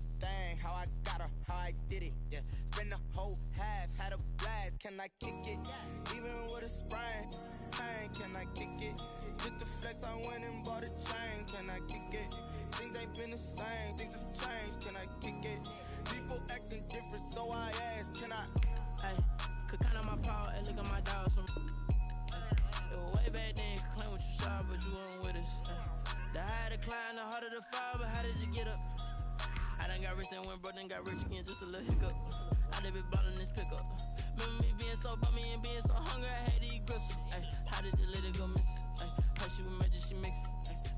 a thing, how I got her, how I did it, yeah. Spend the whole half, had a blast, can I kick it? Even with a sprain, pain, can I kick it? Just the flex, I went and bought a chain, can I kick it? Things ain't been the same, things have changed, can I kick it? People acting different, so I ask, can I? Hey, could count on my power, and look at my dogs from. It was way back then, could claim what you saw, but you weren't with us. The higher the climb, the harder the fall, but how did you get up? I done got rich and went broke, then got rich again, just a little hiccup. I done been ballin' this pickup. Remember me being so bummy and being so hungry, I had to eat gristle. Ay, how did you let it go miss? Ay, how she was magic, she mixed.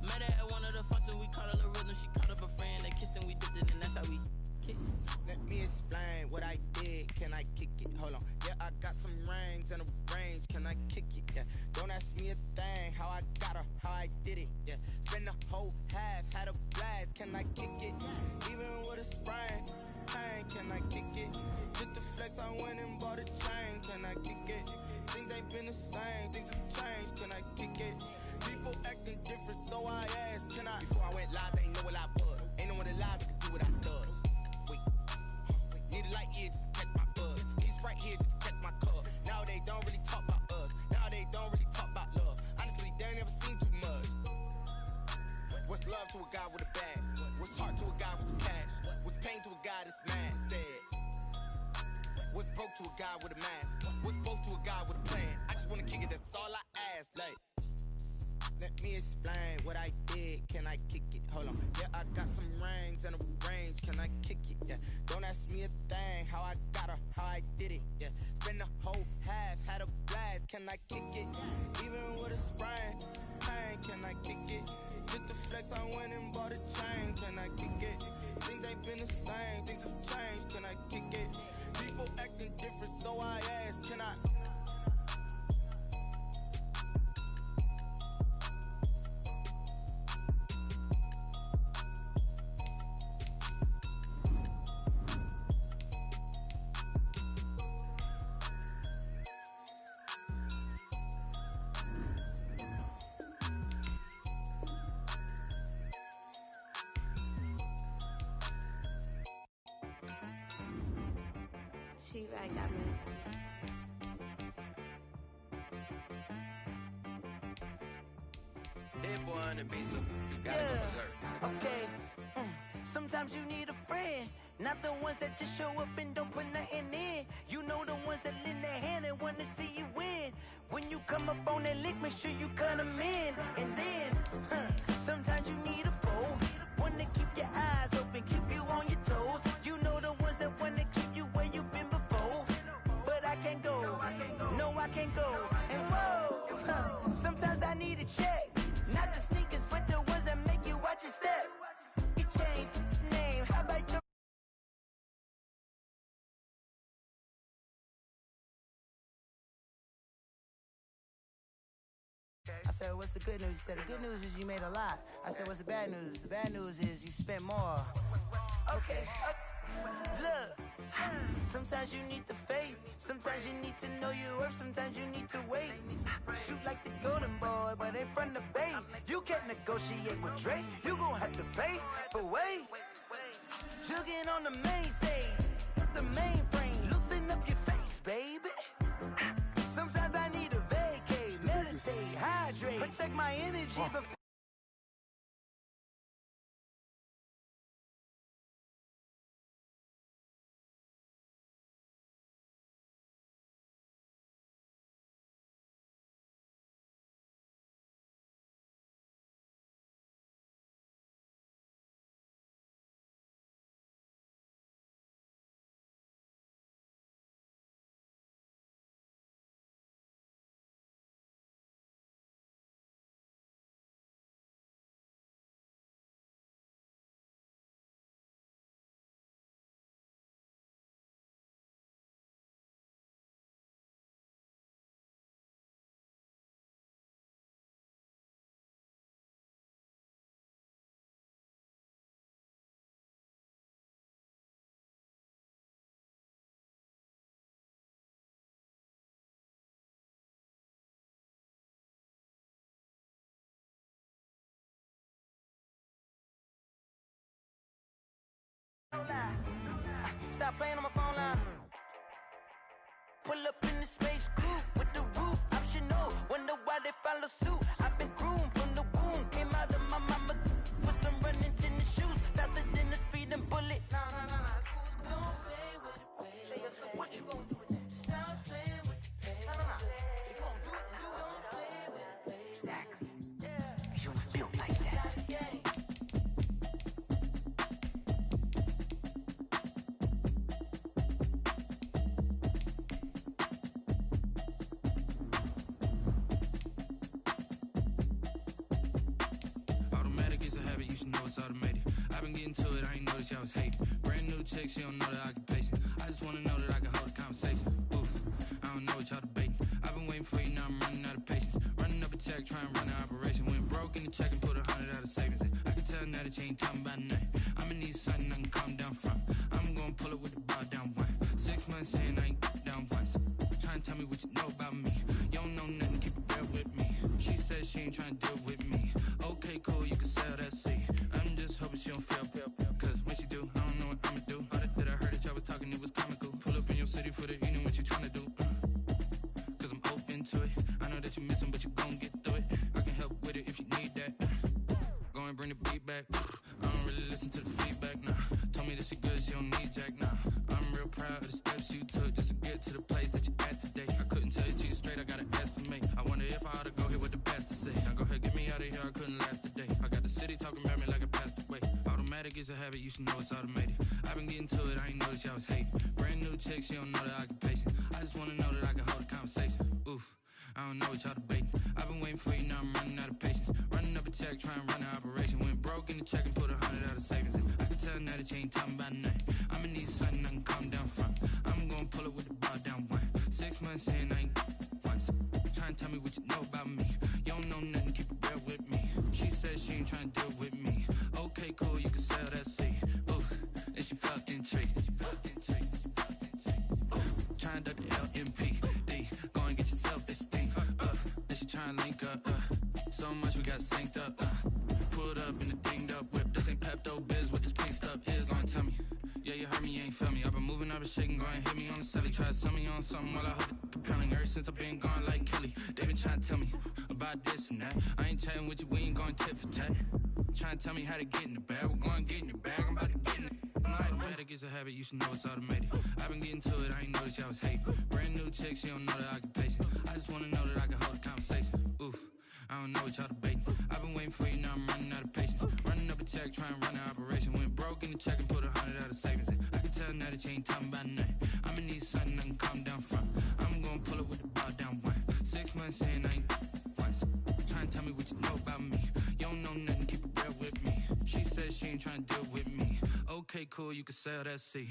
Met her at one of the functions, we caught a little rhythm. She caught up a friend, they kissed and we dipped it, and that's how we kicked. Let me explain what I did, can I kick it? Hold on, yeah, I got some rings and a range, can I kick it? Yeah, don't ask me a thing, how I got her, how I did it, yeah. Spend the whole half, had a blast, can I kick it? Even with a sprain, pain, can I kick it? Just the flex, I went and bought a chain, can I kick it? Things ain't been the same, things have changed, can I kick it? People acting different, so I ask, can I? Before I went live, they ain't know what I was. Ain't no one alive that can do what I does. Wait, need a light year just to catch my buzz. He's right here just to catch my cub. Now they don't really talk about us. Now they don't really talk about love. Honestly, they ain't never seen too much. What's love to a guy with a bag? What's heart to a guy with some cash? What's pain to a guy that's mad? Said. What's broke to a guy with a mask? What's both to a guy with a plan? I just wanna kick it, that's all I ask. Like, let me explain what I did, can I kick it? Hold on, yeah, I got some rings and a range, can I kick it? Yeah, don't ask me a thing, how I got her, how I did it? Yeah, spend the whole half, had a blast, can I kick it? Even with a sprain, pain, can I kick it? Just the flex, I went and bought a chain, can I kick it? Things ain't been the same, things have changed, can I kick it? People acting different, so I ask, can I? She right got me. That boy on the beat, so you gotta go berserk. Okay. Sometimes you need a friend, not the ones that just show up and don't put nothing in. You know the ones that lend their hand and want to see you win. When you come up on that lick, make sure you cut them in. And then, sometimes you need a foe, one to keep your eyes open, keep you on your toes. You know the ones that want to keep you where you've been before. But I can't go, no I can't go. And whoa, sometimes I need a check. Not the sneakers, but the ones that make you watch your step. You change name, how about your I said, what's the good news? He said, the good news is you made a lot. I said, what's the bad news? The bad news is you spent more. Okay, look, sometimes you need the faith. Sometimes you need to know your worth. Sometimes you need to wait. Shoot like the golden boy, but in front of the bay. You can't negotiate with Drake. You gon' have to pay, but wait. Jugging on the main stage, the mainframe. Loosen up your face, baby. Sometimes I need a vacate, meditate, hydrate, protect my energy before stop playing on my phone line. Pull up in the space coupe with the roof optional. Wonder why they follow suit. I've been groomed from the womb. Came out of my mama with some running tennis shoes. Faster than the speeding bullet. Nah, it's cool. Don't play with it, baby. Say so what you gonna do with it? Stop playing with it, baby. Nah. If you gonna do it, then don't play with it, baby. Exactly. Yeah. You was built like that. I was hating. Brand new chick, she don't know the occupation. I just wanna know that I can hold a conversation. Oof, I don't know what y'all debating. I've been waiting for you, now I'm running out of patience. Running up a check, trying to run an operation. Went broke in the check and put 100 out of savings in. I can tell now that you ain't talking about nothing. I'ma need something I can calm down from. I'm gonna pull it with the bar down one. 6 months saying I ain't down once. Trying to tell me what you know about me. You don't know nothing, keep it real with me. She said she ain't trying to deal with me. Okay, cool, you can sell that seat. I'm just hoping she don't feel. Cause when she do, I don't know what I'ma do. All that I heard that y'all was talking, it was comical. Pull up in your city for the evening, what you tryna do? Cause I'm open to it. I know that you missing, but you gon' get through it. I can help with it if you need that. Go and bring the beat back. I don't really listen to the feedback, nah. Told me that she good, she don't need jack, nah. I'm real proud of the steps you took just to get to the place that you at today. I couldn't tell you to you straight, I gotta estimate. I wonder if I ought to go here with the best to say. Now go ahead, get me out of here, I couldn't last today. I got the city talking about me like I passed away. Automatic is a habit, you should know it's automated. I've been getting to it, I ain't noticed y'all was hating. Brand new chick, she don't know the occupation. I just wanna know that I can hold a conversation. Oof, I don't know what y'all debating. I've been waiting for you, now I'm running out of patience. Running up a check, trying to run an operation. Went broke in the check and put 100 out of savings in. I can tell now that you ain't talking about nothing. I'ma need something I can calm down from. I'm gonna pull it with the bar down one. 6 months saying I ain't once. Trying to tell me what you know about me. You don't know nothing, keep it real with me. She said she ain't trying to deal with me. Okay, cool, you can sell that seat. Ooh, and she felt intrigued. Trying to duck the LMPD. Go and get your self-esteem. And she trying to link up. So much we got synced up. Pulled up in the dinged up whip. This ain't Pepto-Biz, what this pink stuff is. Long tell me. Yeah, you heard me, you ain't feel me. I've been moving, I've been shaking, go and hit me on the celly. Try to sell me on something while I hold it compelling. Ever since I've been gone like Kelly, they been trying to tell me about this and that. I ain't chatting with you, we ain't going tit for tat. Trying to tell me how to get in the bag, we're going to get in the bag, I'm about to get in it. Automatic is a habit, you should know it's automated. I've been getting to it, I ain't noticed y'all was hating. Brand new chick, she don't know the occupation. I just wanna know that I can hold a conversation. Oof, I don't know what y'all debating. I've been waiting for you, now I'm running out of patience. Running up a check, trying to run an operation. Went broke in the check and put 100 out of savings in. I can tell now that you ain't talking about nothing. I'ma need something I can calm down from. I'm gonna pull it with the bar down one. 6 months saying I ain't once. Trying to tell me what you know about me. You don't know nothing, keep it real with me. She said she ain't trying to deal with me. Okay, cool, you can sell that seat.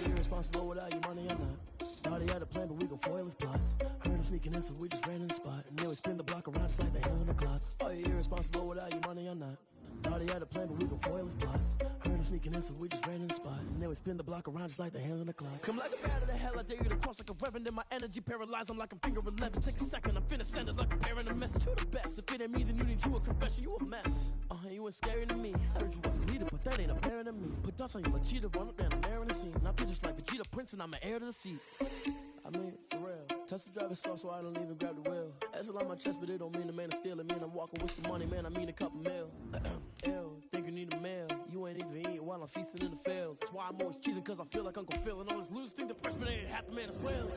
Irresponsible without your money or not. Thought he had a plan, but we gon' foil his plot. Heard him sneaking in, so we just ran in the spot. And then we spin the block around just like the hands on the clock. Are you irresponsible without your money or not? Thought he had a plan, but we gon' foil his plot. Heard him sneaking in, so we just ran in the spot. And then we spin the block around just like the hands on the clock. Come like a bat of the hell, I dare you to cross like a reverend. In my energy paralyzed, I'm like I'm finger 11. Take a second, I'm finna send it like a parent a message. You the best, if it ain't me, then you need you a confession. You a mess. You ain't scary to me. Heard you was a leader, but that ain't apparent to me. Put dust on you like cheetah, run up down the air in the scene. I feel just like Vegeta Prince, and I'm an heir to the seat. I mean, for real. Touch the driver's soft, so I don't even grab the wheel. That's on my chest, but it don't mean the man is stealing. Mean I'm walking with some money, man. I mean a couple mil. Ew, think you need a meal. You ain't even eating while I'm feasting in the field. That's why I'm always cheesing, cause I feel like Uncle Phil. And all this loose think the freshman ain't half the man as well.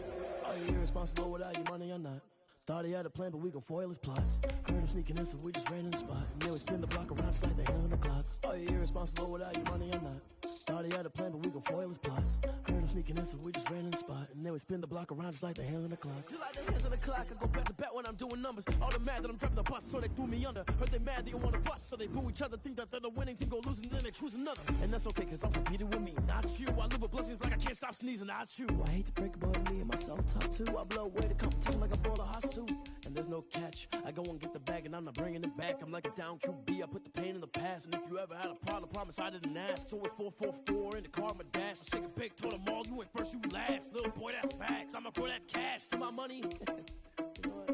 Are you irresponsible without your money or not? Thought he had a plan, but we gon' foil his plot. Heard him sneaking in, so we just ran in the spot. And then we spin the block around just like the hands on the clock. Are you irresponsible without your money or not? Thought he had a plan, but we gon' foil his plot. Heard him sneaking in, so we just ran in the spot. And then we spin the block around just like the hands on the clock. Just like the hands on the clock, I go back to back when I'm doing numbers. All the mad that I'm driving the bus, so they threw me under. Heard they mad, they don't wanna bust, so they boo each other. Think that they're the winning team, go lose, and then they choose another. And that's okay, cause I'm competing with me, not you. I live with blessings like I can't stop stop sneezing, I chew. I hate to break it, but me and myself top two. I blow away the competition like a bowl of hot soup. And there's no catch. I go and get the bag and I'm not bringing it back. I'm like a down QB, I put the pain in the past. And if you ever had a problem, promise I didn't ask. So it's 444 in the car, my dash. I shake a big, told them all, you went first, you last. Little boy, that's facts. I'ma throw that cash to my money. You know what?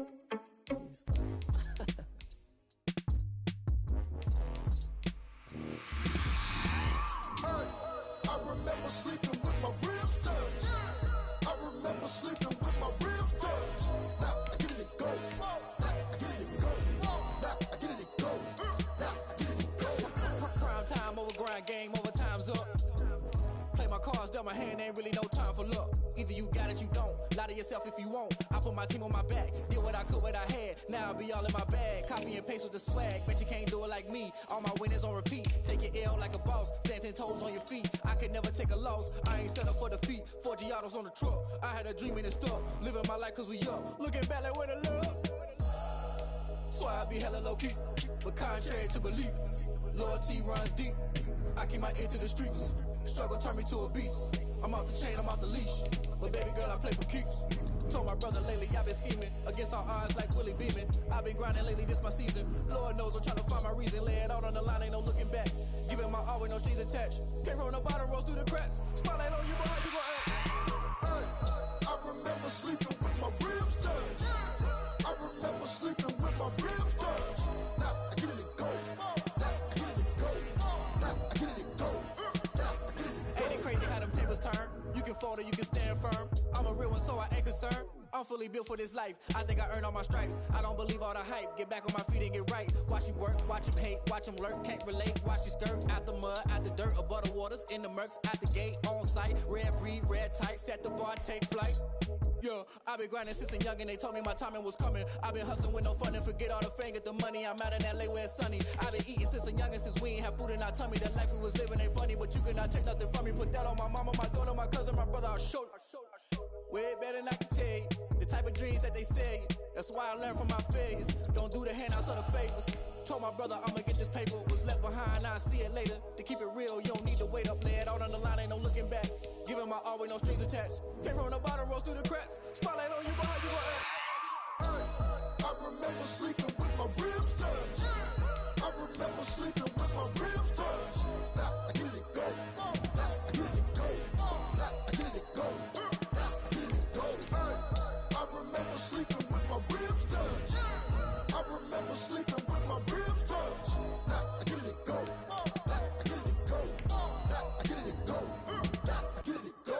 I remember sleeping with my ribs touched. I remember sleeping with my ribs touched. Now I get it go. Now I get it go. Now I get it go. Now I get it go. Prime time over grind, game over, time's up. Play my cards, dealt my hand, ain't really no time for luck. Either you got it, you don't. Lie to yourself if you won't. I put my team on my back, did what I could, what I had. Now I'll be all in my bag. Copy and paste with the swag. Bet you can't do it like me. All my winners on repeat. Take your L like a boss. Stand 10 toes on your feet. I could never take a loss. I ain't set up for defeat. 4 Giottos on the truck. I had a dream and it stuck. Living my life cause we up. Looking back like where the love. So I be hella low key. But contrary to belief, loyalty runs deep. I keep my ear to the streets. Struggle turned me to a beast. I'm off the chain, I'm off the leash. But baby girl, I play for keeps. Told my brother lately, I've been scheming. Against all odds like Willie Beeman. I've been grinding lately, this my season. Lord knows I'm trying to find my reason. Lay it out on the line, ain't no looking back. Giving my all with no strings attached. Came from the bottom, rose through the cracks. Spotlight on you, but how you gon' act? Hey, I remember sleeping with my ribs touched. I remember sleeping with my ribs touched. Now I get it go. Now I get it go. Now I get it go. Now I get it go. Ain't it crazy how them tables turn? You can fold or you can stand firm. I'm a real one, so I ain't concerned. I'm fully built for this life. I think I earned all my stripes. I don't believe all the hype. Get back on my feet and get right. Watch you work, watch him hate, watch him lurk. Can't relate, watch you skirt. Out the mud, out the dirt, above the waters, in the murks, out the gate, on site. Red breed, red tight, set the bar, take flight. Yeah, I been grinding since a young and they told me my timing was coming. I been hustling with no fun and forget all the fame, get the money. I'm out in LA where it's sunny. I been eating since a young and since we ain't have food in our tummy. The life we was living ain't funny, but you cannot take nothing from me. Put that on my mama, my daughter, my cousin, my brother, I'll show you. Way better than I can tell you. The type of dreams that they sell you. That's why I learned from my failures. Don't do the handouts or the favors. Told my brother I'ma get this paper. Was left behind, I'll see it later. To keep it real, you don't need to wait up. Lay it out on the line, ain't no looking back. Giving my all with no strings attached. Came from the bottom, rose through the cracks. Spotlight on you, but how you gon' act? Hey, I remember sleeping with my ribs touched. I remember sleeping with my ribs touched. Now I get it go. Now I get it go. Now I get it go. Now I get it go. Hey, I remember sleeping with my ribs touched. I remember sleeping with my ribs touched. Now I get it go. Now I get it go. Now I get it go. Now I get it go.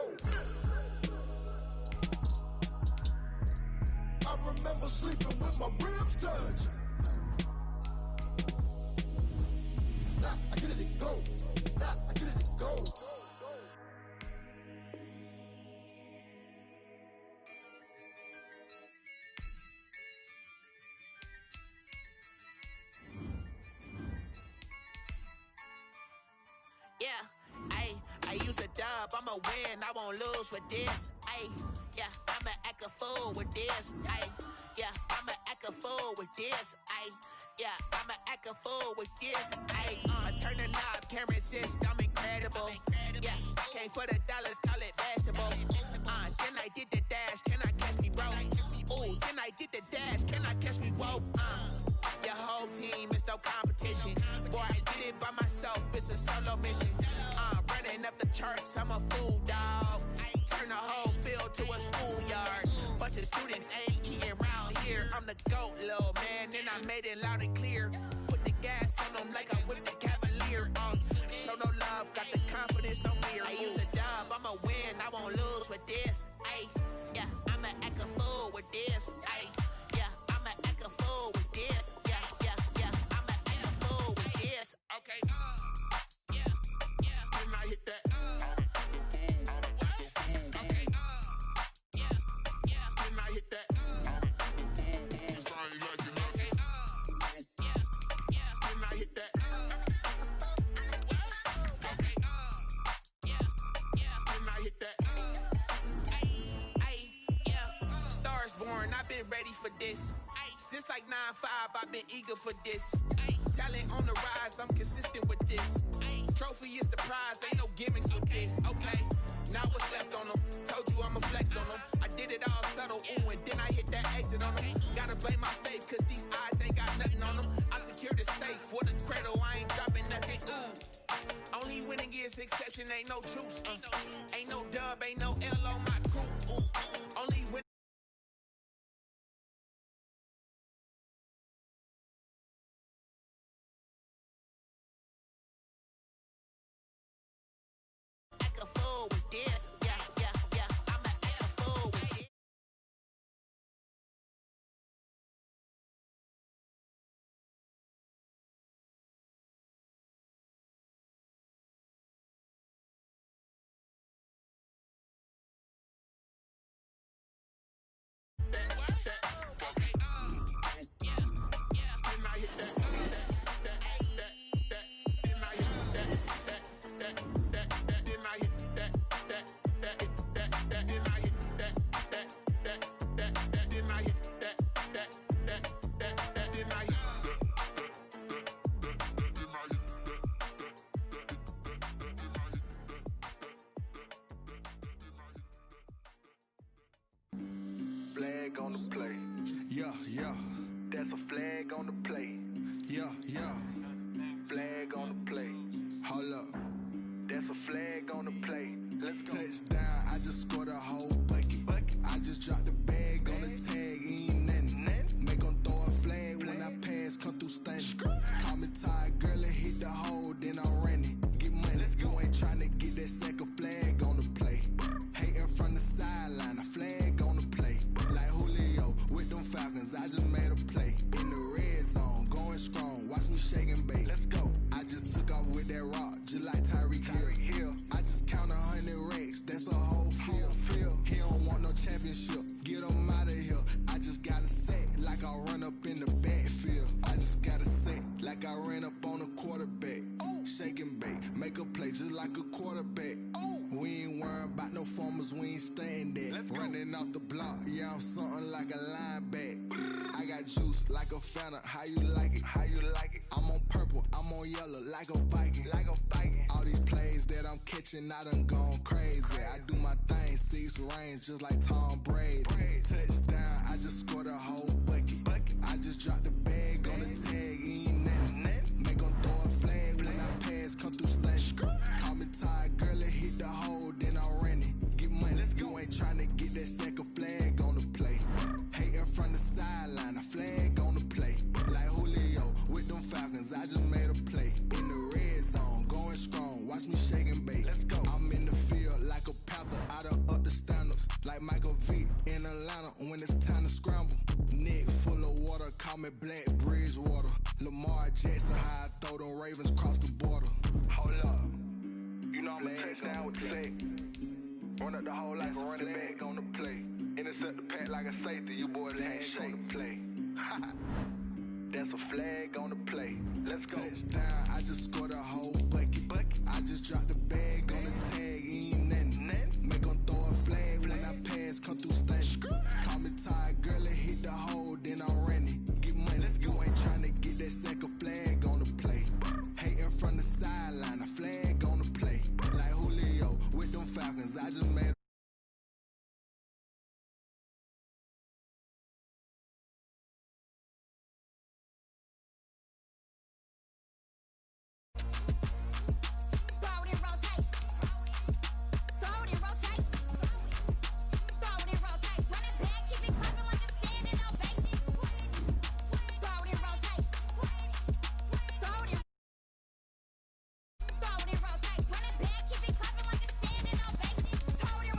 I remember sleeping with my ribs touched. Now I get it go. Now I get it go. Yeah, I use a dub, I'ma win, I won't lose with this. Yeah, I'ma act a fool with this. Yeah, I'ma act a fool with this. Yeah, I'ma act a fool with this. I turn the knob, can't resist, I'm incredible. Yeah, came for the dollars, call it vegetable. Then I did the dash, can I catch me, bro? Ooh, then I did the dash, can I catch me, whoa? Your whole team is no competition. Boy, I did it by myself, it's a solo mission. Running up the charts, I'm a fool, dog. Turn the whole field to a schoolyard. Bunch of students ain't eating around here. I'm the GOAT, little man, and I made it loud and clear. Put the gas on them like I'm with the Cavalier. Show no love, got the confidence, no fear. I use a dub, I'ma win, I won't lose with this. Yeah, I'ma act a fool with this. Yeah, I'ma act a fool with this. Yeah, I'ma act a fool with this. Okay, yeah, when I hit that. Okay, yeah, when I hit that. When I hit that. Okay, when I hit that. Yeah, stars born, I've been ready for this. Since like 9-5, I've been eager for this. Talent on the rise, I'm consistent with this. Trophy is the prize, ain't no gimmicks with this, okay? Now what's left on them? Told you I'ma flex on them. I did it all subtle, ooh, and then I hit that exit on them. Gotta blame my faith, cause these eyes ain't got nothing on them. I secured the safe for the cradle, I ain't dropping nothing, ooh. Only winning is exception, ain't no truce. Ain't no dub, ain't no L on my crew, ooh. Only win. Act a fool with this, yeah, yeah, yeah. I'ma act a fool with this. Flag on the play. Yeah, yeah. That's a flag on the play. Yeah, yeah. Flag on the play. Hold up. That's a flag on the play. Let's go. Touchdown, I just scored a whole bucket. I just dropped the bag on the tag, ain't nothing. Make 'em throw a flag when I pass, come through stunning. Call me tired, girl, and hit the hole, then I'm running. Get money, you ain't tryna get that second flag on the play. Hating from the sideline, a flag on the play. Like Julio with them Falcons, I just made a play. In the red zone, going strong, watch me shake and bake. Let's go. I just took off with that rock, just like Tyreek Hill. I just count 100 racks, that's a whole field. He don't want no championship, get him out of here. I just got a set, like I run up in the backfield. I just got a set, like I ran up on a quarterback. Shake and bake, make a play just like a quarterback. We ain't worrying about no formers, we ain't staying there. Running off the block, yeah, I'm something like a linebacker. I got juice like a Fanta, how you like it? How you like it? I'm on purple, I'm on yellow, like a Viking. Like a Viking. All these plays that I'm catching, I done gone crazy. I do my thing, 6 range, just like Tom Brady. Touchdown, I just scored a whole bucket. I just dropped the bag on the tag, ain't nothing. Make 'em throw a flag when I pass, come through stunning. Call me tired, girl, and hit the hole, then I'm running. Get money, you ain't tryna get that second flag on the play. Hating from the sideline, a flag on the play. Like Julio with them Falcons, I just made a play. In the red zone, going strong, watch me shake and bake. Let's go. I'm in the field like a panther, I done up the standards. Like Michael Vick in Atlanta when it's time to scramble. Neck full of water, call me Black Bridgewater. Lamar Jackson, how I throw them Ravens across the border. Hold up. You know I'm a touchdown with the sack. Run up the whole life, run it back on the play. Intercept the pack like a safety, you boys ain't shake the play. That's a flag on the play. Let's go. Touchdown, I just scored a whole bucket. I just dropped the bag on the tag, ain't nothing. Make 'em throw a flag when I pass, come through stunning. Call me tired, girl, and hit the hole, then I'm running. Get money, you ain't tryna get that second flag on the play. Hating from the sideline, a flag on the play. Like Julio with them Falcons, I just made Throw it in rotation. Run it back, keep it clapping like a standing ovation. Throw it in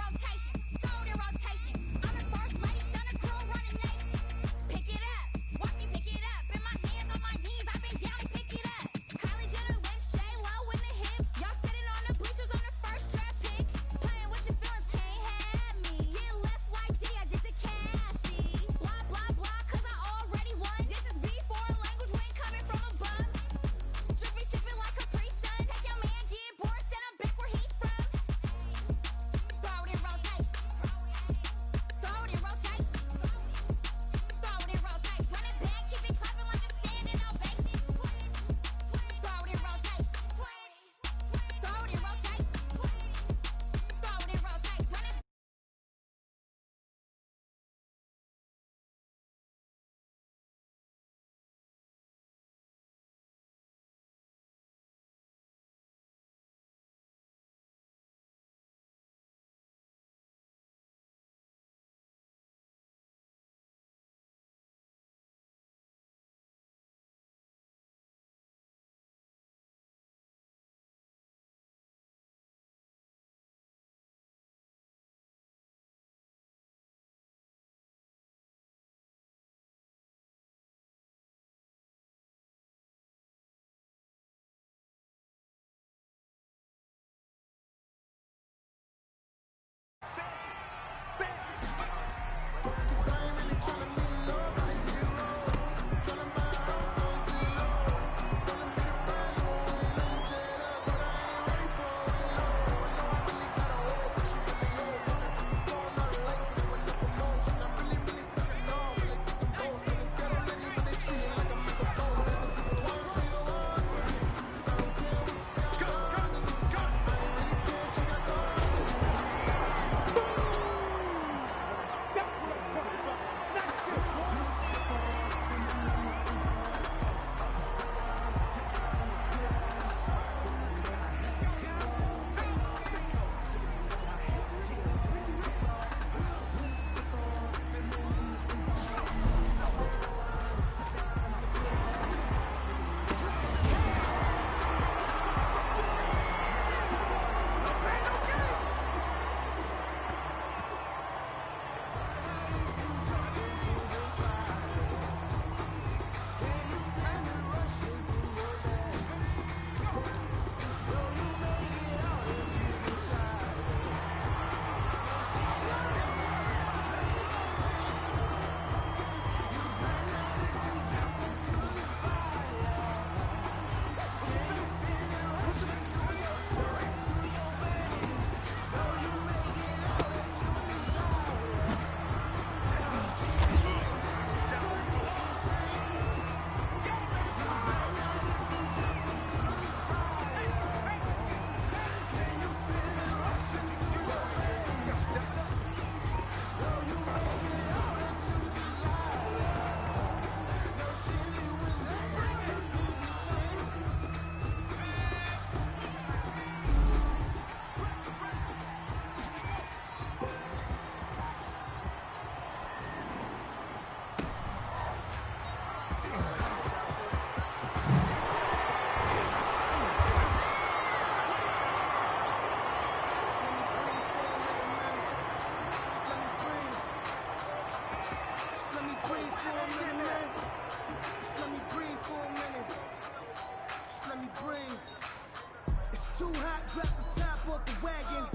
out the wagon.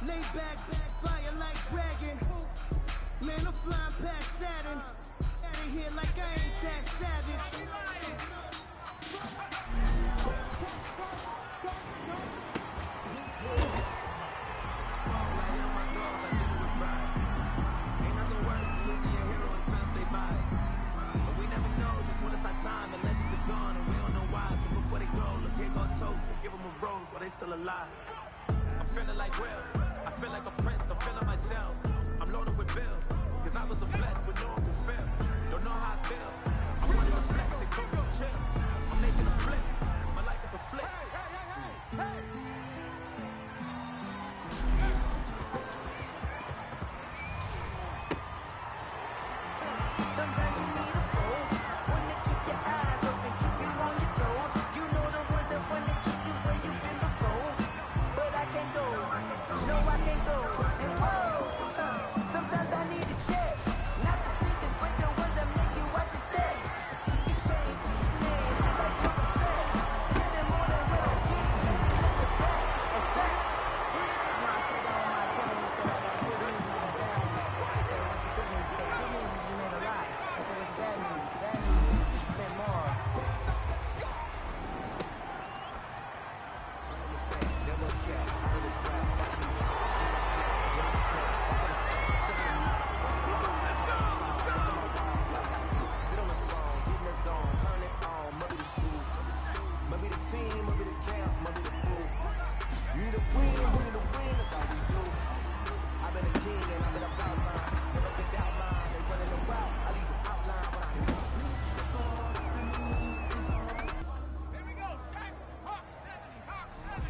Lay back, fire like dragon. Man, I'm flying past Saturn. Out of here like I ain't that savage. Ain't nothing worse than losing your hero and friends say bye. But we never know just when it's our time and legends are gone and we don't know why. So before they go, look, here go a toast and give them a rose while they still alive. I'm feeling like Will, I feel like a prince, I'm feeling myself. I'm loaded with bills, cause I was a blessed with no Uncle Phil. Don't know how it feels. I'm running a flex, they told me to chill. I'm making a flip, my life is a flip. Sometimes you need a fool, one to keep your eyes open, keep you on your toes. You know the ones that want to keep you where you've been before. But I can't go, no I can't go. And whoa, sometimes I need a check, not the speakers, but the ones that make you watch your step. You change, man, just like you respect. Getting more than what I get, that's the fact. It's back. Now I said all my things that I got good news in the bad. I said what's the good news? I said good news is you made a lot. I said what's bad news? Bad news is you spent more. Maybe the team, maybe the camp, maybe the crew. You need a win, who need a win, that's all we do. I've been a king and I've been about mine. Never picked out mine, they running the route. I leave an outline when I hit. Here we go, Cypher, Hawk 70, Hawk 70.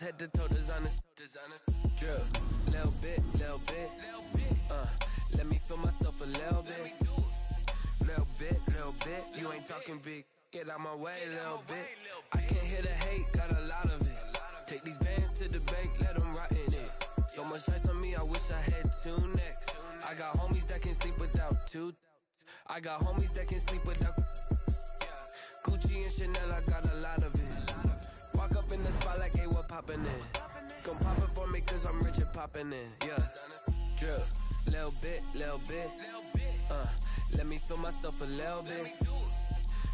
Head to toe designer, drip, little bit, let me feel myself a little bit, you ain't talking big, get out my way, little bit, I can't hear the hate, got a lot of it, take these bands to the bank, let them rot in it, so much ice on me, I wish I had two necks, I got homies that can sleep without two, I got homies that can sleep without, Gucci and Chanel, I got a lot of it, walk up in the spot like, hey, what poppin' in? Gon' pop it for me cause I'm rich and poppin' in, yeah. Drip, Little bit, little bit. Let me feel myself a little bit.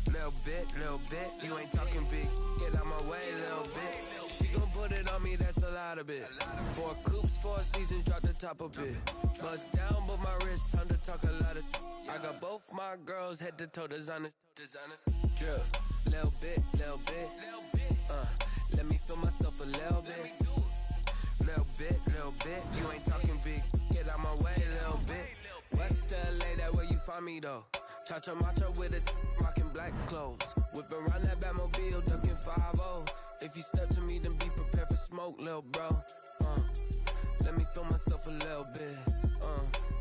Little bit, little bit. You ain't talking big. Get out my way, little bit. She gon' put it on me, that's a lot of it. 4 coops, 4 seasons, drop the top a bit. Bust down, but my wrist, time to talk a lot of. I got both my girls head to toe designer. Drip, little bit, little bit. Let me feel myself a little bit. Little bit, little bit. You ain't talking big. Get out my way, little bit. West LA, that where you find me though. Cha-cha matcha with a rockin' black clothes. Whip around that Batmobile, ducking 5-0. If you step to me, then be prepared for smoke, lil' bro. Let me feel myself a little bit.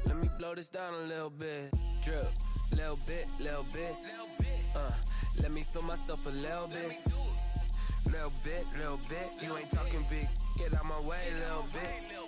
Let me blow this down a little bit. Drip, little bit, little bit. Let me feel myself a little bit. Little bit, little bit. You ain't talking big. Get out my way, little bit.